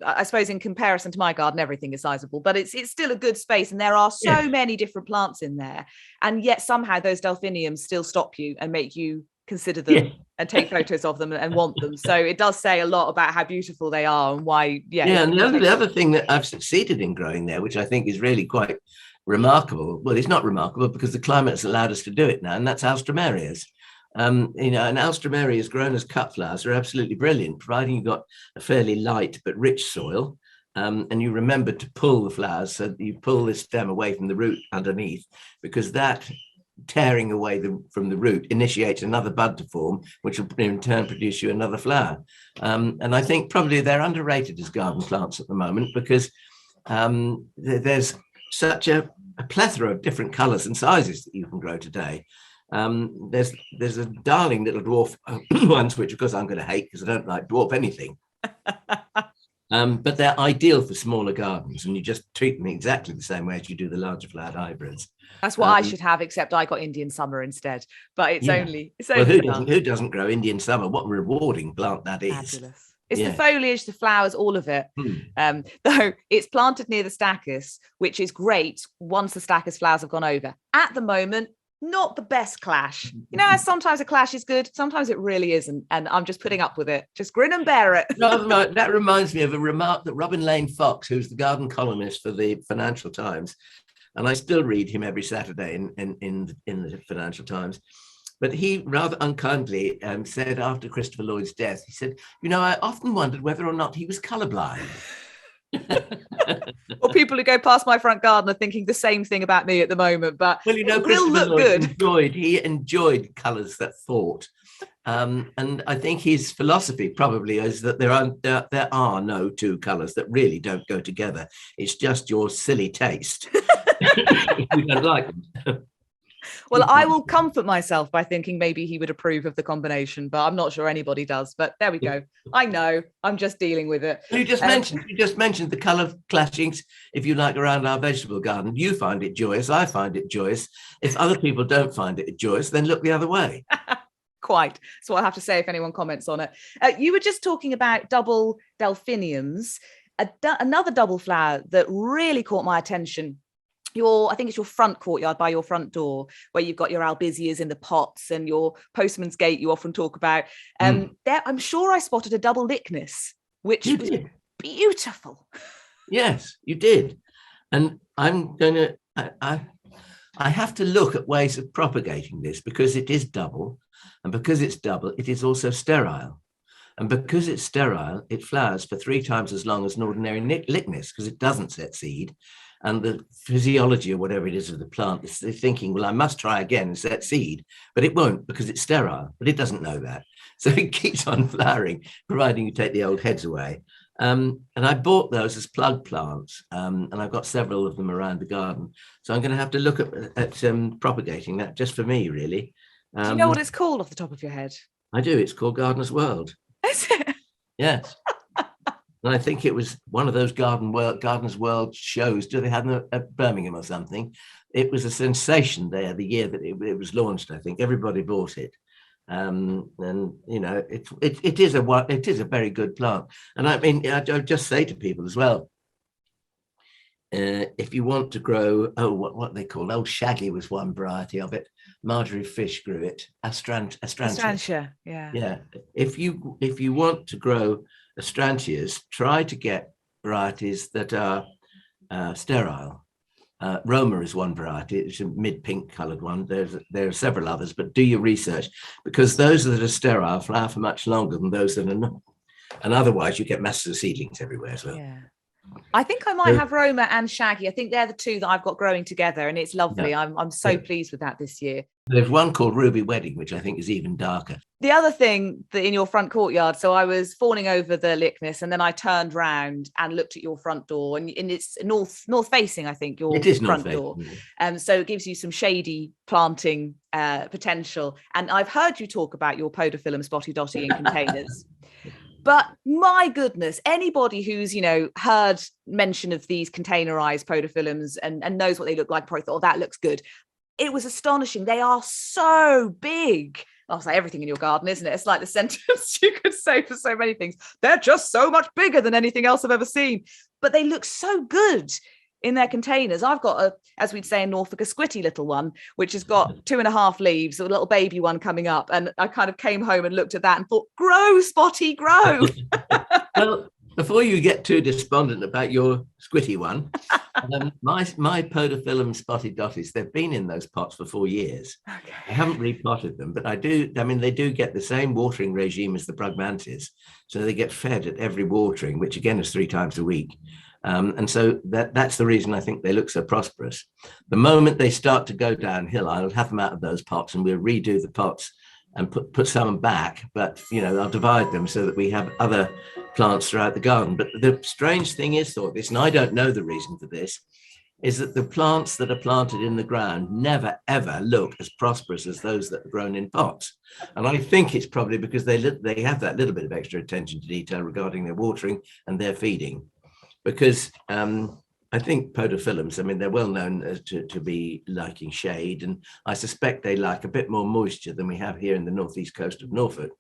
Speaker 2: I suppose in comparison to my garden, everything is sizable, but it's still a good space. And there are so many different plants in there. And yet somehow those delphiniums still stop you and make you consider them and take photos of them and want them. So it does say a lot about how beautiful they are and why.
Speaker 3: And the other thing that I've succeeded in growing there, which I think is really quite remarkable. Well, it's not remarkable because the climate has allowed us to do it now, and that's alströmerias. And alströmerias grown as cut flowers are absolutely brilliant, providing you've got a fairly light but rich soil. And you remember to pull the flowers, so you pull the stem away from the root underneath, because that tearing away from the root initiates another bud to form, which will in turn produce you another flower. And I think probably they're underrated as garden plants at the moment, because there's such a plethora of different colours and sizes that you can grow today. There's a darling little dwarf ones, which of course I'm going to hate because I don't like dwarf anything. But they're ideal for smaller gardens, and you just treat them exactly the same way as you do the larger flowered hybrids.
Speaker 2: That's what I should have, except I got Indian summer instead. But it's only
Speaker 3: well, who doesn't grow Indian summer? What a rewarding plant that is.
Speaker 2: Fabulous. It's the foliage, the flowers, all of it. Though it's planted near the stachys, which is great once the stachys flowers have gone over. At the moment, not the best clash. Sometimes a clash is good, sometimes it really isn't. And I'm just putting up with it. Just grin and bear it.
Speaker 3: That reminds me of a remark that Robin Lane Fox, who's the garden columnist for the Financial Times, and I still read him every Saturday in the Financial Times, but he rather unkindly said after Christopher Lloyd's death, he said, I often wondered whether or not he was colourblind.
Speaker 2: Or people who go past my front garden are thinking the same thing about me at the moment. But
Speaker 3: Christopher Lloyd enjoyed colours that thought, and I think his philosophy probably is that there are no two colours that really don't go together. It's just your silly taste. You don't like them.
Speaker 2: Well, I will comfort myself by thinking maybe he would approve of the combination, but I'm not sure anybody does. But there we go. I know. I'm just dealing with it.
Speaker 3: You just mentioned the colour clashings, if you like, around our vegetable garden. You find it joyous. I find it joyous. If other people don't find it joyous, then look the other way.
Speaker 2: Quite. So I'll have to say if anyone comments on it. You were just talking about double delphiniums. Another double flower that really caught my attention. I think it's your front courtyard by your front door, where you've got your albizzias in the pots and your postman's gate you often talk about. There, I'm sure I spotted a double Lychnis, which was beautiful.
Speaker 3: Yes, you did. And I'm going to, I have to look at ways of propagating this, because it is double. And because it's double, it is also sterile. And because it's sterile, it flowers for 3 times as long as an ordinary Lychnis, because it doesn't set seed. And the physiology or whatever it is of the plant is thinking, well, I must try again and set seed, but it won't because it's sterile, but it doesn't know that. So it keeps on flowering, providing you take the old heads away. And I bought those as plug plants, and I've got several of them around the garden. So I'm going to have to look at propagating that just for me, really.
Speaker 2: Do you know what it's called off the top of your head?
Speaker 3: I do. It's called Gardener's World.
Speaker 2: Is it?
Speaker 3: Yes. And I think it was one of those Gardener's World shows. Do they have them at Birmingham or something? It was a sensation there the year that it was launched. I think everybody bought it, and it is a very good plant. And I mean, I just say to people as well, if you want to grow, what they call Shaggy was one variety of it. Marjorie Fish grew it. Astrantia. Yeah. If you want to grow Astrantias, try to get varieties that are sterile. Roma is one variety. It's a mid-pink coloured one. There are several others, but do your research, because those that are sterile flower for much longer than those that are not. And otherwise, you get masses of seedlings everywhere as well.
Speaker 2: Yeah. I think I might have Roma and Shaggy. I think they're the two that I've got growing together, and it's lovely. Yeah. I'm so pleased with that this year.
Speaker 3: There's one called Ruby Wedding, which I think is even darker.
Speaker 2: The other thing that in your front courtyard, so I was fawning over the Lychnis, and then I turned round and looked at your front door, and it's north facing, I think, your front door. So it gives you some shady planting potential. And I've heard you talk about your podophyllum spotty dotty in containers. But my goodness, anybody who's, heard mention of these containerized podophyllums and knows what they look like, probably thought, that looks good. It was astonishing. They are so big. I was like, everything in your garden, isn't it? It's like the sentence you could say for so many things. They're just so much bigger than anything else I've ever seen. But they look so good in their containers. I've got as we'd say in Norfolk, a squitty little one, which has got 2.5 leaves, a little baby one coming up. And I kind of came home and looked at that and thought, grow, Spotty, grow.
Speaker 3: Well, before you get too despondent about your squitty one, my podophyllum spotted dotties, they've been in those pots for 4 years.
Speaker 2: Okay.
Speaker 3: I haven't repotted them, but they do get the same watering regime as the Brugmansias. So they get fed at every watering, which again is 3 times a week. And so that's the reason I think they look so prosperous. The moment they start to go downhill, I'll have them out of those pots and we'll redo the pots and put some back, but I'll divide them so that we have other plants throughout the garden. But the strange thing is, Thordis, and I don't know the reason for this, is that the plants that are planted in the ground never ever look as prosperous as those that are grown in pots. And I think it's probably because they have that little bit of extra attention to detail regarding their watering and their feeding. Because I think podophyllums, they're well known to be liking shade, and I suspect they like a bit more moisture than we have here in the northeast coast of Norfolk.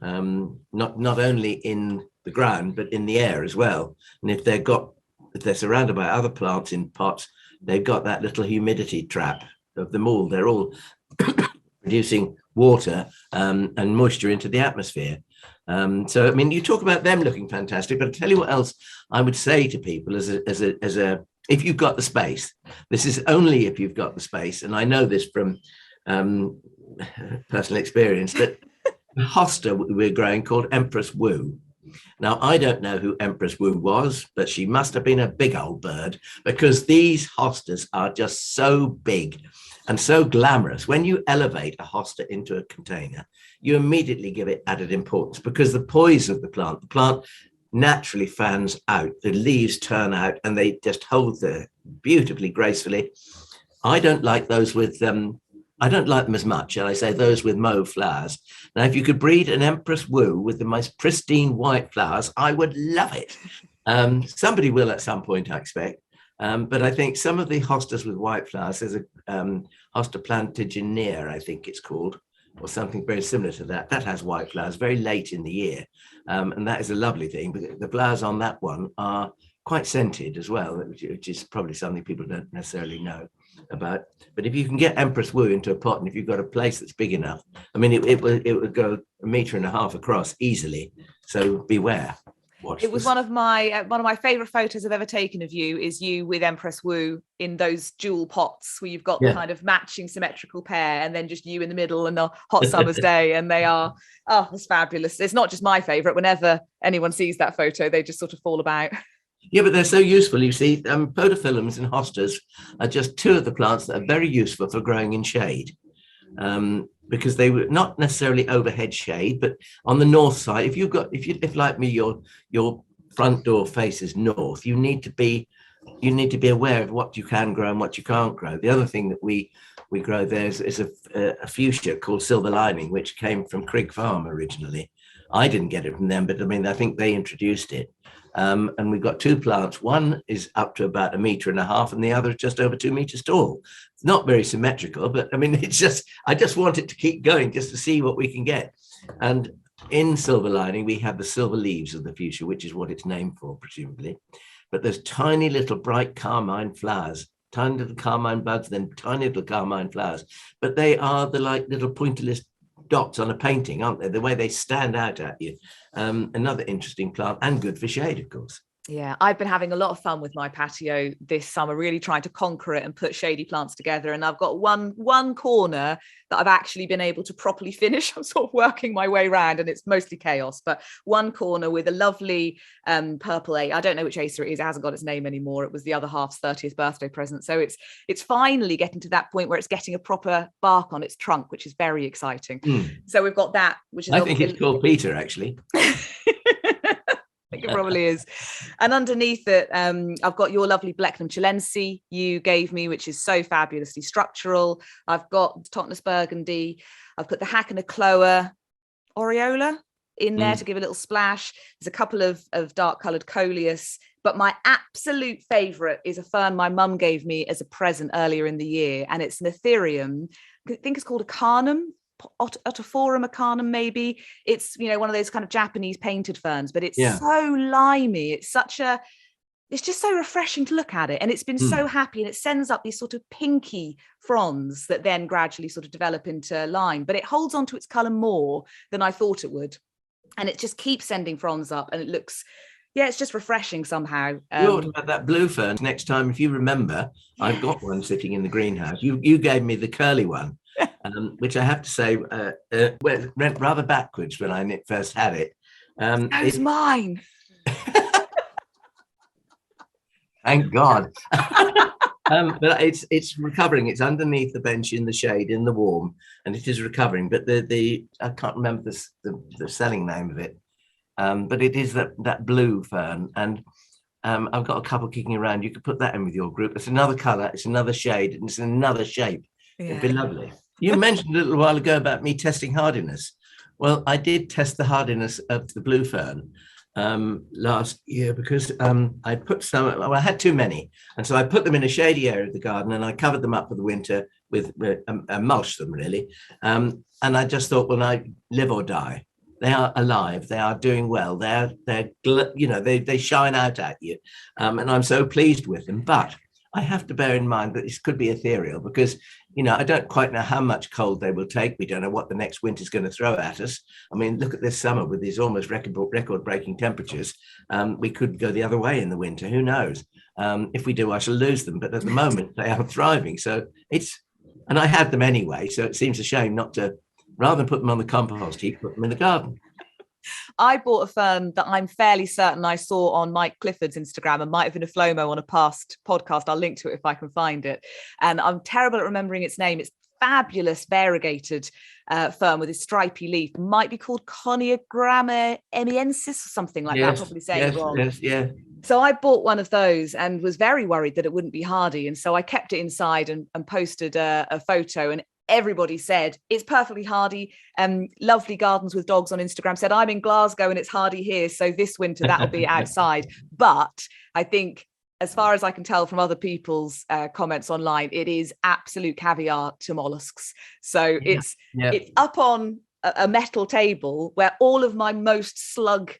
Speaker 3: Not only in the ground, but in the air as well. And if they're surrounded by other plants in pots, they've got that little humidity trap of them all. They're all producing water and moisture into the atmosphere. So you talk about them looking fantastic, but I'll tell you what else I would say to people as a if you've got the space. This is only if you've got the space, and I know this from personal experience, that a hosta we're growing called Empress Wu. Now, I don't know who Empress Wu was, but she must have been a big old bird, because these hostas are just so big and so glamorous. When you elevate a hosta into a container, you immediately give it added importance, because the poise of the plant naturally fans out, the leaves turn out, and they just hold there beautifully, gracefully. I don't like those with I don't like them as much, and I say those with mauve flowers. Now, if you could breed an Empress Wu with the most pristine white flowers, I would love it. Somebody will at some point, I expect. But I think some of the hostas with white flowers, there's a hosta plantagineer, I think it's called, or something very similar to that. That has white flowers very late in the year. And that is a lovely thing. But the flowers on that one are quite scented as well, which is probably something people don't necessarily know about. But if you can get Empress Wu into a pot, and if you've got a place that's big enough, it would go 1.5 meters across easily. So beware.
Speaker 2: It was one of my favorite photos I've ever taken of you is you with Empress Wu in those jewel pots where you've got the kind of matching symmetrical pair, and then just you in the middle on a hot summer's day. And they are, it's fabulous. It's not just my favorite. Whenever anyone sees that photo, they just sort of fall about.
Speaker 3: Yeah, but they're so useful. You see, podophyllums and hostas are just two of the plants that are very useful for growing in shade. Because they were not necessarily overhead shade, but on the north side, if like me, your front door faces north, you need to be aware of what you can grow and what you can't grow. The other thing that we grow there is a fuchsia called Silver Lining, which came from Crigg Farm originally. I didn't get it from them, but I think they introduced it. And we've got 2 plants. One is up to about 1.5 meters, and the other is just over 2 meters tall. It's not very symmetrical, but it's just, I just want it to keep going just to see what we can get. And in Silver Lining, we have the silver leaves of the fuchsia, which is what it's named for, presumably. But there's tiny little bright carmine flowers, tiny little carmine buds, then tiny little carmine flowers. But they are the little pointillist dots on a painting, aren't they? The way they stand out at you. Another interesting plant, and good for shade, of course.
Speaker 2: Yeah, I've been having a lot of fun with my patio this summer, really trying to conquer it and put shady plants together. And I've got one corner that I've actually been able to properly finish. I'm sort of working my way around, and it's mostly chaos, but one corner with a lovely purple ace. I don't know which acer it is. It hasn't got its name anymore. It was the other half's 30th birthday present. So it's finally getting to that point where it's getting a proper bark on its trunk, which is very exciting. So we've got that, which is,
Speaker 3: I think it's called Peter, actually.
Speaker 2: I think it probably is. And underneath it, I've got your lovely Blechnum chilense you gave me, which is so fabulously structural. I've got Totnes burgundy. I've put the Hackana aureola in there to give a little splash. There's a couple of dark coloured coleus. But my absolute favourite is a fern my mum gave me as a present earlier in the year. And it's an ethereum. I think it's called a carnum. Otophorum arcanum, maybe. It's, one of those kind of Japanese painted ferns, but it's so limey. It's just so refreshing to look at it. And it's been so happy, and it sends up these sort of pinky fronds that then gradually sort of develop into lime, but it holds on to its colour more than I thought it would. And it just keeps sending fronds up, and it looks, it's just refreshing somehow.
Speaker 3: You ought to have that blue fern next time, if you remember. I've got one sitting in the greenhouse. You gave me the curly one, which I have to say went rather backwards when I first had it.
Speaker 2: It's mine.
Speaker 3: Thank God. But it's recovering. It's underneath the bench in the shade, in the warm, and it is recovering. But the I can't remember the selling name of it. But it is that blue fern, and I've got a couple kicking around. You could put that in with your group. It's another colour, it's another shade, and it's another shape. It'd be lovely. You mentioned a little while ago about me testing hardiness. Well, I did test the hardiness of the blue fern last year, because I put some, well, I had too many, and so I put them in a shady area of the garden, and I covered them up for the winter with mulched them really, and I just thought, well, I live or die. They are alive. They are doing well. They shine out at you, and I'm so pleased with them. But I have to bear in mind that this could be ethereal, because I don't quite know how much cold they will take. We don't know what the next winter is going to throw at us. I mean, look at this summer with these almost record-breaking temperatures. We could go the other way in the winter. Who knows? If we do, I shall lose them. But at the moment, they are thriving. So and I had them anyway. So it seems a shame not to, rather than put them on the compost heap, put them in the garden.
Speaker 2: I bought a fern that I'm fairly certain I saw on Mike Clifford's Instagram, and might have been a FLOMO on a past podcast. I'll link to it if I can find it. And I'm terrible at remembering its name. It's fabulous variegated fern with a stripy leaf. Might be called Coniogramma emiensis or something like that. Probably saying it wrong.
Speaker 3: Yes.
Speaker 2: So I bought one of those and was very worried that it wouldn't be hardy. And so I kept it inside and posted a photo, and everybody said it's perfectly hardy. Lovely Gardens with Dogs on Instagram said, I'm in Glasgow and it's hardy here, so this winter that'll be outside. But I think, as far as I can tell from other people's comments online, it is absolute caviar to mollusks. So it's up on a metal table where all of my most slug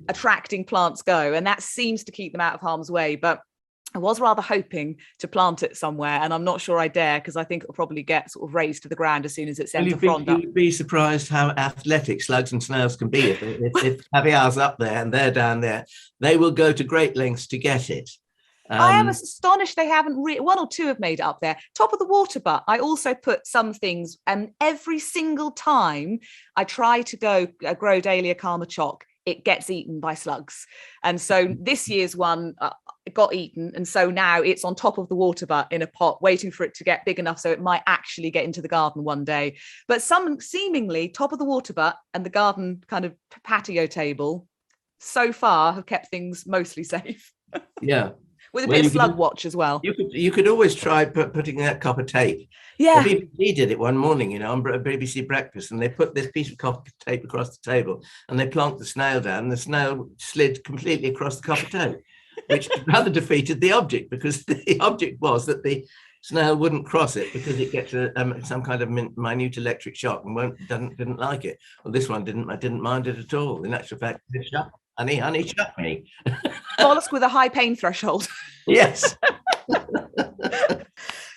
Speaker 2: attracting plants go, and that seems to keep them out of harm's way. But I was rather hoping to plant it somewhere, and I'm not sure I dare, because I think it'll probably get sort of raised to the ground as soon as it sends a frond up.
Speaker 3: You'd be surprised how athletic slugs and snails can be. If caviar's up there and they're down there, they will go to great lengths to get it.
Speaker 2: I am astonished they haven't one or two have made it up there. Top of the water butt, I also put some things, and every single time I try to grow Dahlia Karmachok, it gets eaten by slugs. And so this year's one got eaten, and so now it's on top of the water butt in a pot, waiting for it to get big enough so it might actually get into the garden one day. But some seemingly top of the water butt and the garden kind of patio table so far have kept things mostly safe.
Speaker 3: Yeah.
Speaker 2: With a bit of slug watch as well.
Speaker 3: You could always try putting that copper tape.
Speaker 2: Yeah.
Speaker 3: The BBC did it one morning, on BBC Breakfast, and they put this piece of copper tape across the table, and they plonked the snail down, and the snail slid completely across the copper tape, which rather defeated the object, because the object was that the snail wouldn't cross it because it gets some kind of minute electric shock and didn't like it. Well, this one didn't mind it at all. In actual fact, it shut. Honey, shut me.
Speaker 2: Mollusk with a high pain threshold. Yes.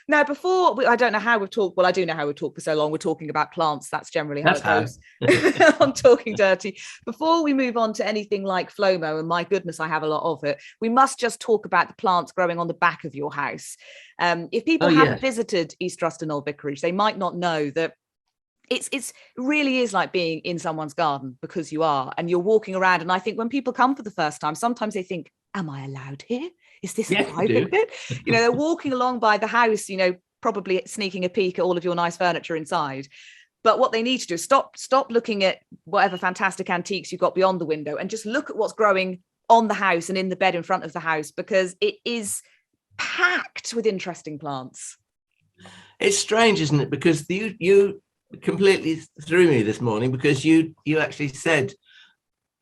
Speaker 2: Now, I don't know how we've talked. Well, I do know how we've talked for so long. We're talking about plants. That's generally how it goes. I'm talking dirty. Before we move on to anything like FLOMO, and my goodness, I have a lot of it, we must just talk about the plants growing on the back of your house. If people haven't visited East Ruston Old Vicarage, they might not know that it's really is like being in someone's garden, because you are, and you're walking around. And I think when people come for the first time, sometimes they think, am I allowed here? Is this a private bit? They're walking along by the house, probably sneaking a peek at all of your nice furniture inside. But what they need to do is stop looking at whatever fantastic antiques you've got beyond the window, and just look at what's growing on the house and in the bed in front of the house, because it is packed with interesting plants.
Speaker 3: It's strange, isn't it? Because you completely threw me this morning, because you actually said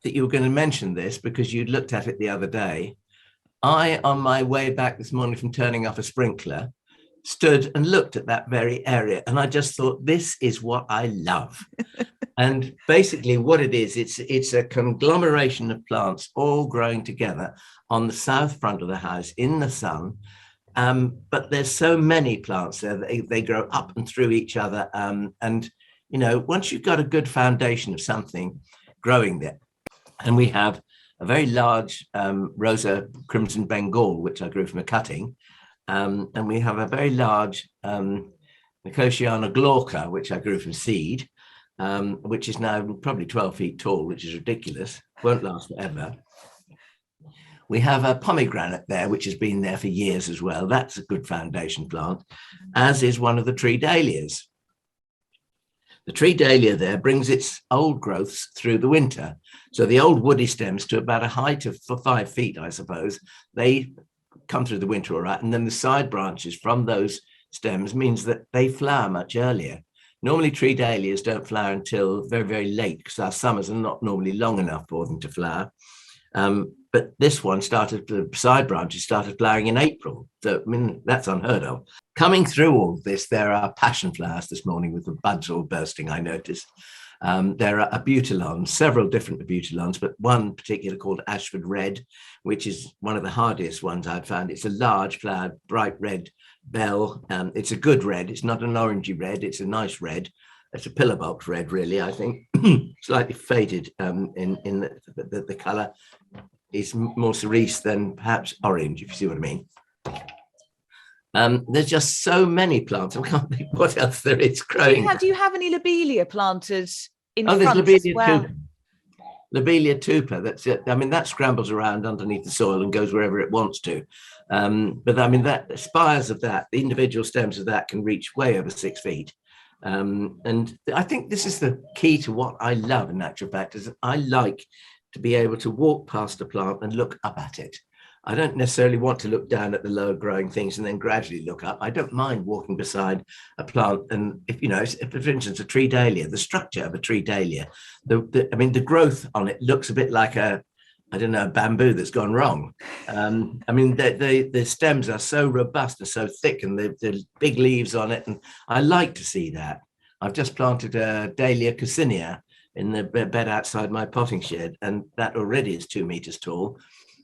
Speaker 3: that you were going to mention this because you'd looked at it the other day. I, on my way back this morning from turning off a sprinkler, stood and looked at that very area. And I just thought, this is what I love. And basically what it is, it's a conglomeration of plants all growing together on the south front of the house in the sun. But there's so many plants there, they grow up and through each other. And, you know, once you've got a good foundation of something growing there, and we have a very large Rosa Crimson Bengal, which I grew from a cutting. And we have a very large Nicotiana glauca, which I grew from seed, which is now probably 12 feet tall, which is ridiculous, won't last forever. We have a pomegranate there, which has been there for years as well. That's a good foundation plant, as is one of the tree dahlias. The tree dahlia there brings its old growths through the winter. So the old woody stems to about a height of 5 feet, I suppose, they come through the winter all right. And then the side branches from those stems means that they flower much earlier. Normally tree dahlias don't flower until very, very late because our summers are not normally long enough for them to flower. But this one the side branches started flowering in April. So, I mean, that's unheard of. Coming through all this, there are passion flowers this morning with the buds all bursting, I noticed. There are abutilons, several different abutilons, but one particular called Ashford Red, which is one of the hardiest ones I've found. It's a large flowered, bright red bell. It's a good red. It's not an orangey red. It's a nice red. It's a pillar box red, really, I think. Slightly faded in the colour. Is more cerise than perhaps orange, if you see what I mean. There's just so many plants. I can't think what else there is growing.
Speaker 2: Do you have any lobelia planted in front
Speaker 3: there's lobelia
Speaker 2: as well?
Speaker 3: tuber. Lobelia tuber, that's it. I mean, that scrambles around underneath the soil and goes wherever it wants to. But I mean, that the spires of that, the individual stems of that can reach way over 6 feet. And I think this is the key to what I love in actual fact, is that I like to be able to walk past a plant and look up at it. I don't necessarily want to look down at the lower growing things and then gradually look up. I don't mind walking beside a plant. And if, you know, if, for instance, a tree dahlia, the structure of a tree dahlia, I mean, the growth on it looks a bit like a bamboo that's gone wrong. I mean, the stems are so robust and so thick, and the big leaves on it. And I like to see that. I've just planted a Dahlia coccinea in the bed outside my potting shed, and that already is 2 meters tall.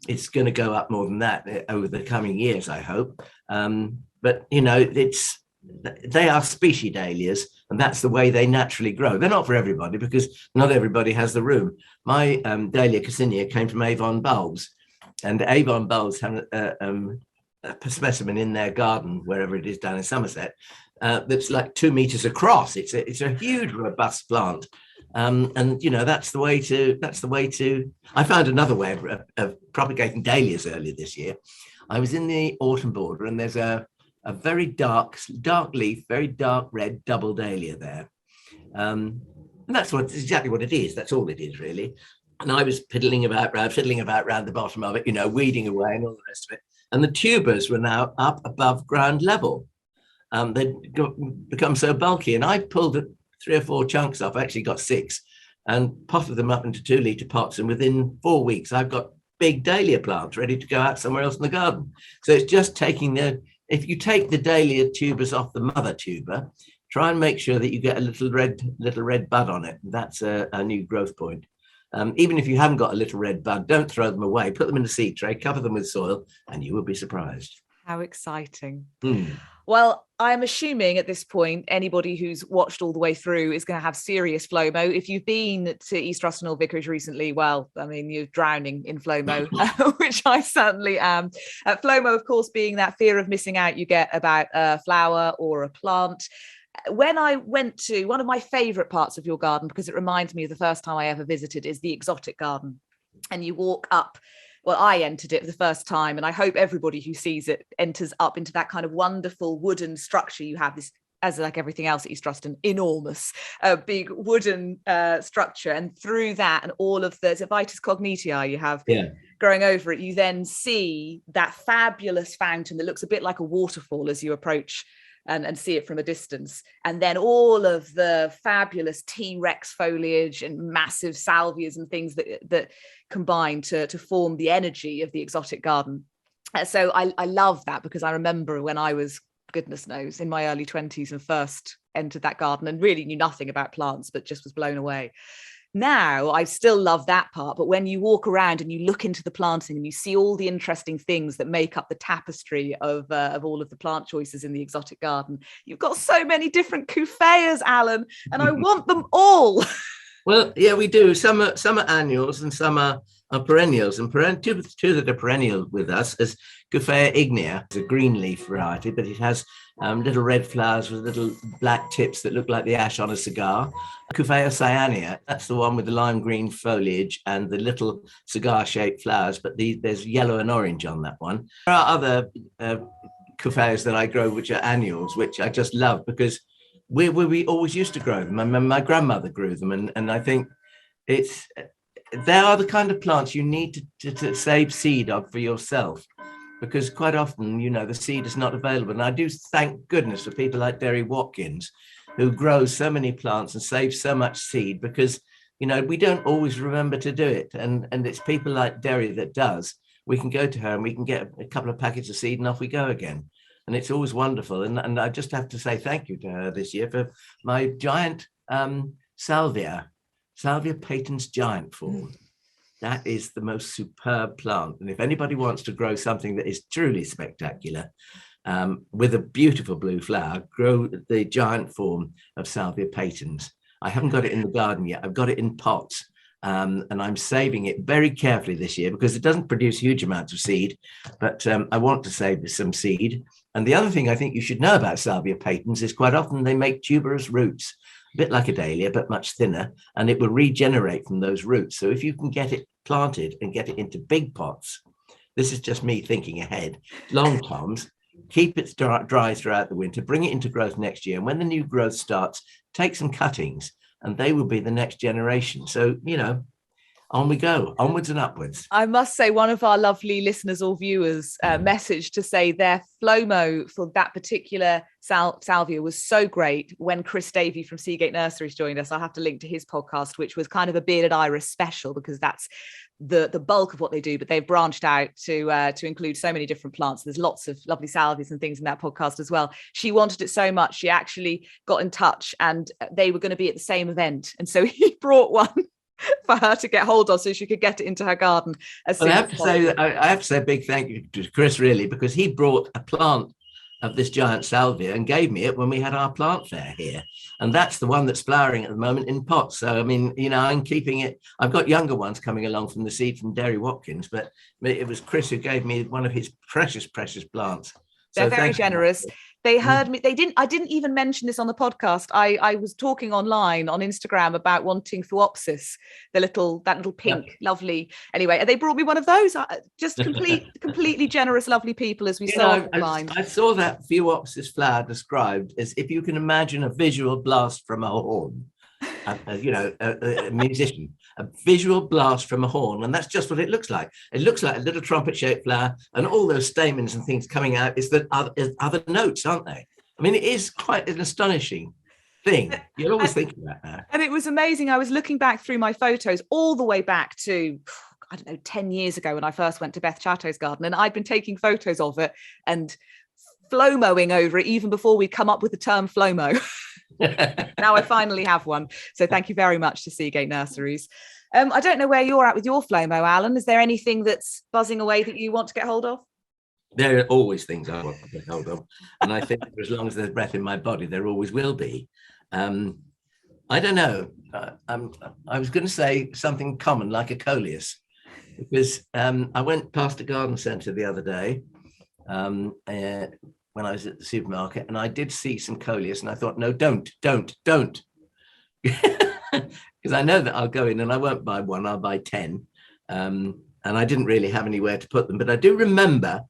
Speaker 3: It's going to go up more than that over the coming years, I hope. But, you know, they are species dahlias, and that's the way they naturally grow. They're not for everybody because not everybody has the room. My Dahlia coccinea came from Avon bulbs, and Avon bulbs have a specimen in their garden, wherever it is down in Somerset, that's like 2 meters across. It's a huge, robust plant. And you know, that's the way to I found another way of propagating dahlias earlier this year. I was in the autumn border, and there's a very dark leaf, very dark red double dahlia there. And that's exactly what it is. That's all it is, really. And I was fiddling about round the bottom of it, you know, weeding away and all the rest of it. And the tubers were now up above ground level. They'd become so bulky, and I pulled 3 or 4 chunks off. I actually got 6 and potted them up into 2-litre pots. And within 4 weeks, I've got big dahlia plants ready to go out somewhere else in the garden. So it's just if you take the dahlia tubers off the mother tuber, try and make sure that you get a little red bud on it. That's a new growth point. Even if you haven't got a little red bud, don't throw them away. Put them in a seed tray, cover them with soil, and you will be surprised.
Speaker 2: How exciting. Well, I'm assuming at this point, anybody who's watched all the way through is going to have serious FLOMO. If you've been to East Ruston Old Vicarage recently, well, I mean, you're drowning in FLOMO, which I certainly am. FLOMO, of course, being that fear of missing out you get about a flower or a plant. When I went to one of my favourite parts of your garden, because it reminds me of the first time I ever visited, is the exotic garden. And you walk up. Well, I entered it for the first time, and I hope everybody who sees it enters up into that kind of wonderful wooden structure. You have this, as like everything else at East Ruston, enormous, big wooden structure. And through that and all of the Vitis cognitii you have growing over it, you then see that fabulous fountain that looks a bit like a waterfall as you approach and see it from a distance. And then all of the fabulous T-Rex foliage and massive salvias and things that combine to form the energy of the exotic garden. So I love that, because I remember when I was goodness knows, in my early 20s and first entered that garden and really knew nothing about plants, but just was blown away. Now, I still love that part, but when you walk around and you look into the planting and you see all the interesting things that make up the tapestry of all of the plant choices in the exotic garden, you've got so many different cufeas, Alan, and I want them all.
Speaker 3: Well, yeah, we do. Some are annuals and some are perennials. And two that are perennial with us is Cufea ignea. It's a green leaf variety, but it has little red flowers with little black tips that look like the ash on a cigar. Cufea cyanea, that's the one with the lime green foliage and the little cigar-shaped flowers, but there's yellow and orange on that one. There are other Cufeas that I grow which are annuals, which I just love because we always used to grow them. My grandmother grew them, and I think they are the kind of plants you need to save seed of for yourself, because quite often, the seed is not available. And I do thank goodness for people like Derry Watkins, who grows so many plants and saves so much seed, because, we don't always remember to do it. And it's people like Derry that does. We can go to her and we can get a couple of packets of seed and off we go again. And it's always wonderful. And I just have to say thank you to her this year for my giant Salvia patens giant form. That is the most superb plant. And if anybody wants to grow something that is truly spectacular, with a beautiful blue flower, grow the giant form of Salvia patens. I haven't got it in the garden yet. I've got it in pots. And I'm saving it very carefully this year because it doesn't produce huge amounts of seed, but I want to save some seed. And the other thing I think you should know about Salvia patens is quite often they make tuberous roots, a bit like a dahlia, but much thinner, and it will regenerate from those roots. So if you can get it planted and get it into big pots, this is just me thinking ahead, long toms, keep it dry throughout the winter, bring it into growth next year. And when the new growth starts, take some cuttings and they will be the next generation. So, on we go, onwards and upwards.
Speaker 2: I must say, one of our lovely listeners or viewers messaged to say their FLOMO for that particular salvia was so great when Chris Davey from Seagate Nurseries joined us. I'll have to link to his podcast, which was kind of a bearded iris special, because that's the bulk of what they do, but they've branched out to include so many different plants. There's lots of lovely salvias and things in that podcast as well. She wanted it so much, she actually got in touch and they were going to be at the same event. And so he brought one for her to get hold of so she could get it into her garden.
Speaker 3: I have to say a big thank you to Chris, really, because he brought a plant of this giant salvia and gave me it when we had our plant fair here. And that's the one that's flowering at the moment in pots. So, I mean, I'm keeping it. I've got younger ones coming along from the seed from Derry Watkins, but it was Chris who gave me one of his precious plants.
Speaker 2: They're very generous. They heard me. I didn't even mention this on the podcast. I was talking online on Instagram about wanting Thuopsis, that little pink, lovely. Anyway, they brought me one of those. Just completely generous, lovely people, as we saw online.
Speaker 3: I saw that Thuopsis flower described as, if you can imagine a visual blast from a horn. A musician, a visual blast from a horn, and that's just what it looks like. It looks like a little trumpet-shaped flower, and all those stamens and things coming out is other notes, aren't they? I mean, it is quite an astonishing thing. You'll always think about that.
Speaker 2: And it was amazing. I was looking back through my photos all the way back to, 10 years ago when I first went to Beth Chatto's garden, and I'd been taking photos of it and FLOMOing over it even before we'd come up with the term FLOMO. Now I finally have one. So thank you very much to Seagate Nurseries. I don't know where you're at with your FLOMO, Alan. Is there anything that's buzzing away that you want to get hold of?
Speaker 3: There are always things I want to get hold of. And I think for as long as there's breath in my body, there always will be. I don't know. I was going to say something common like a coleus, because I went past a garden centre the other day when I was at the supermarket, and I did see some coleus, and I thought, no, don't. Because I know that I'll go in and I won't buy one, I'll buy 10. And I didn't really have anywhere to put them. But I do remember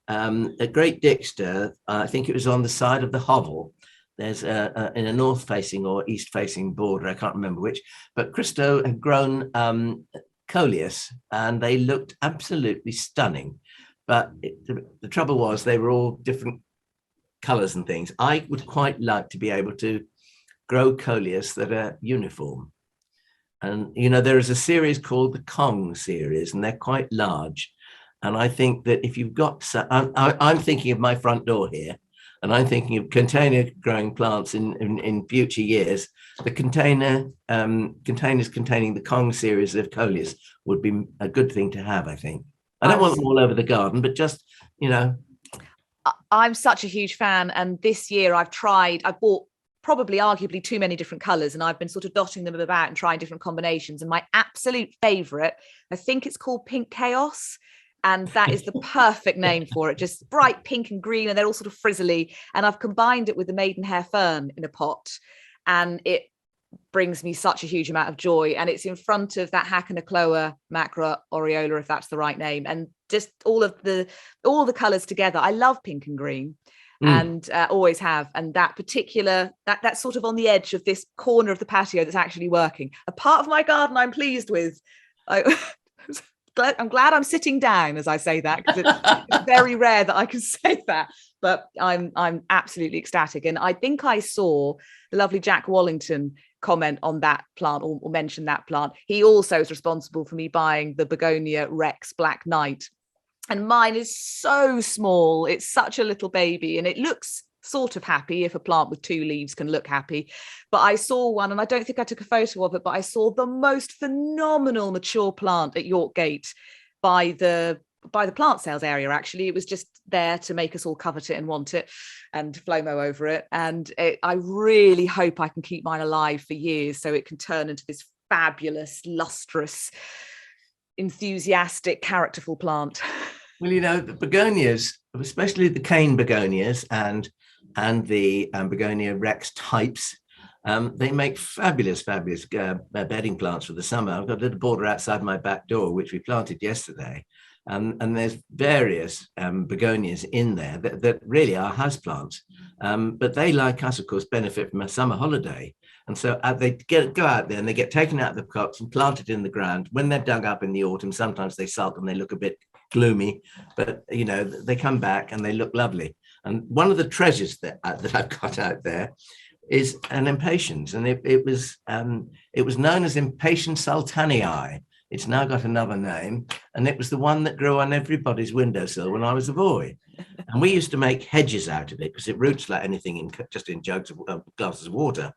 Speaker 3: at Great Dixter, I think it was on the side of the hovel, there's in a north-facing or east-facing border, I can't remember which, but Christo had grown coleus, and they looked absolutely stunning. But the trouble was they were all different colours and things. I would quite like to be able to grow coleus that are uniform. And, there is a series called the Kong series, and they're quite large. And I think that if you've got, I'm thinking of my front door here, and I'm thinking of container growing plants in future years. The containers containing the Kong series of coleus would be a good thing to have, I think. I don't want them all over the garden, but just,
Speaker 2: I'm such a huge fan. And this year I bought probably arguably too many different colours, and I've been sort of dotting them about and trying different combinations. And my absolute favourite, I think it's called Pink Chaos. And that is the perfect name for it. Just bright pink and green, and they're all sort of frizzly. And I've combined it with the maidenhair fern in a pot. And it brings me such a huge amount of joy. And it's in front of that Hacanacloa macra aureola, if that's the right name. And just all the colours together. I love pink and green. And always have. And that particular, that's sort of on the edge of this corner of the patio that's actually working. A part of my garden I'm pleased with. I'm glad I'm sitting down as I say that, because it's very rare that I can say that, but I'm absolutely ecstatic. And I think I saw the lovely Jack Wallington comment on that plant or mention that plant. He also is responsible for me buying the Begonia Rex Black Knight. And mine is so small. It's such a little baby, and it looks sort of happy, if a plant with 2 leaves can look happy. But I saw one, and I don't think I took a photo of it, but I saw the most phenomenal mature plant at York Gate by the plant sales area. Actually, it was just there to make us all covet it and want it and FLOMO over it. And I really hope I can keep mine alive for years so it can turn into this fabulous, lustrous, enthusiastic, characterful plant.
Speaker 3: Well, the begonias, especially the cane begonias and the Begonia Rex types, they make fabulous bedding plants for the summer. I've got a little border outside my back door, which we planted yesterday. And there's various begonias in there that really are houseplants. But they, like us, of course, benefit from a summer holiday. And so they go out there and they get taken out of the pots and planted in the ground. When they're dug up in the autumn, sometimes they sulk and they look a bit gloomy, but they come back and they look lovely. And one of the treasures that I've got out there is an impatiens, and it was known as Impatiens sultanii. It's now got another name, and it was the one that grew on everybody's windowsill when I was a boy. And we used to make hedges out of it because it roots like anything just in jugs of glasses of water.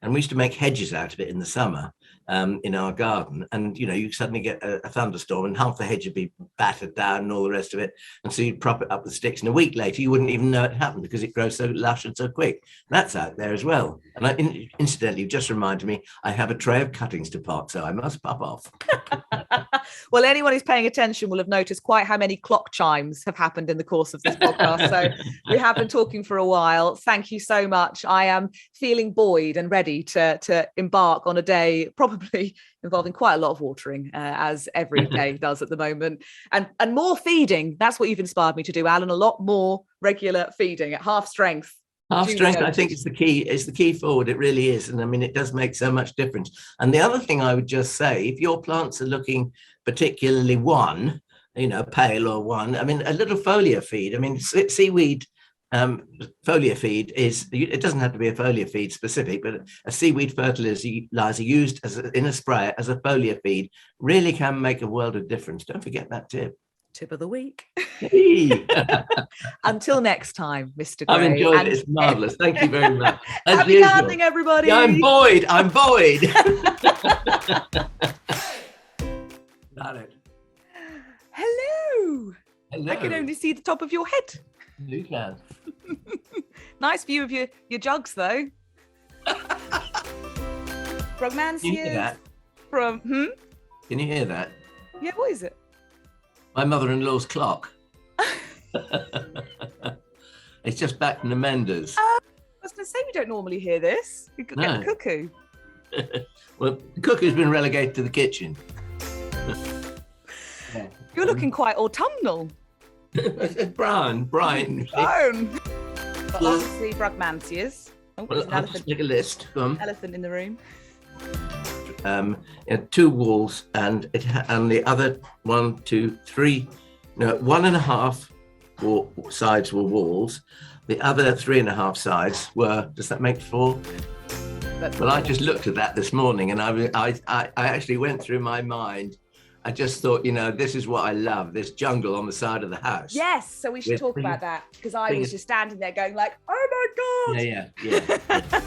Speaker 3: And we used to make hedges out of it in the summer in our garden. And, you suddenly get a thunderstorm and half the hedge would be battered down and all the rest of it. And so you'd prop it up with sticks. And a week later, you wouldn't even know it happened because it grows so lush and so quick. That's out there as well. And incidentally, you just reminded me, I have a tray of cuttings to pot, so I must pop off.
Speaker 2: Well, anyone who's paying attention will have noticed quite how many clock chimes have happened in the course of this podcast. So we have been talking for a while. Thank you so much. I am feeling buoyed and ready to embark on a day probably involving quite a lot of watering, as every day does at the moment, and more feeding. That's what you've inspired me to do, Alan. A lot more regular feeding at half strength.
Speaker 3: Half strength, I think, is the key. It's the key forward. It really is. And I mean, it does make so much difference. And the other thing I would just say, if your plants are looking particularly pale or one, I mean, a little foliar feed. I mean, seaweed foliar feed it doesn't have to be a foliar feed specific, but a seaweed fertilizer used in a sprayer as a foliar feed really can make a world of difference. Don't forget that tip.
Speaker 2: Tip of the week. Until next time, Mr. Gray.
Speaker 3: I've enjoyed it. It's marvellous. Thank you very much.
Speaker 2: Happy gardening, everybody.
Speaker 3: Yeah, I'm buoyed. Got it.
Speaker 2: Hello. I can only see the top of your head.
Speaker 3: You can.
Speaker 2: Nice view of your jugs, though. Brugmansias from
Speaker 3: Can you hear that?
Speaker 2: Yeah, what is it?
Speaker 3: My mother-in-law's clock. It's just back from the menders.
Speaker 2: I was going to say, we don't normally hear this. You could get the cuckoo.
Speaker 3: Well, the cuckoo's been relegated to the kitchen.
Speaker 2: You're looking quite autumnal.
Speaker 3: Brown.
Speaker 2: But obviously, Brugmansias.
Speaker 3: Well, I'll just make a list.
Speaker 2: Elephant in the room.
Speaker 3: 2 walls, and the other 1, 2, 3, 1.5 sides were walls. The other 3.5 sides were. Does that make 4? Well, I just looked at that this morning, and I actually went through my mind I just thought, this is what I love, this jungle on the side of the house.
Speaker 2: Yes, so we should talk about that, because I was just standing there going like, oh my God.
Speaker 3: Yeah.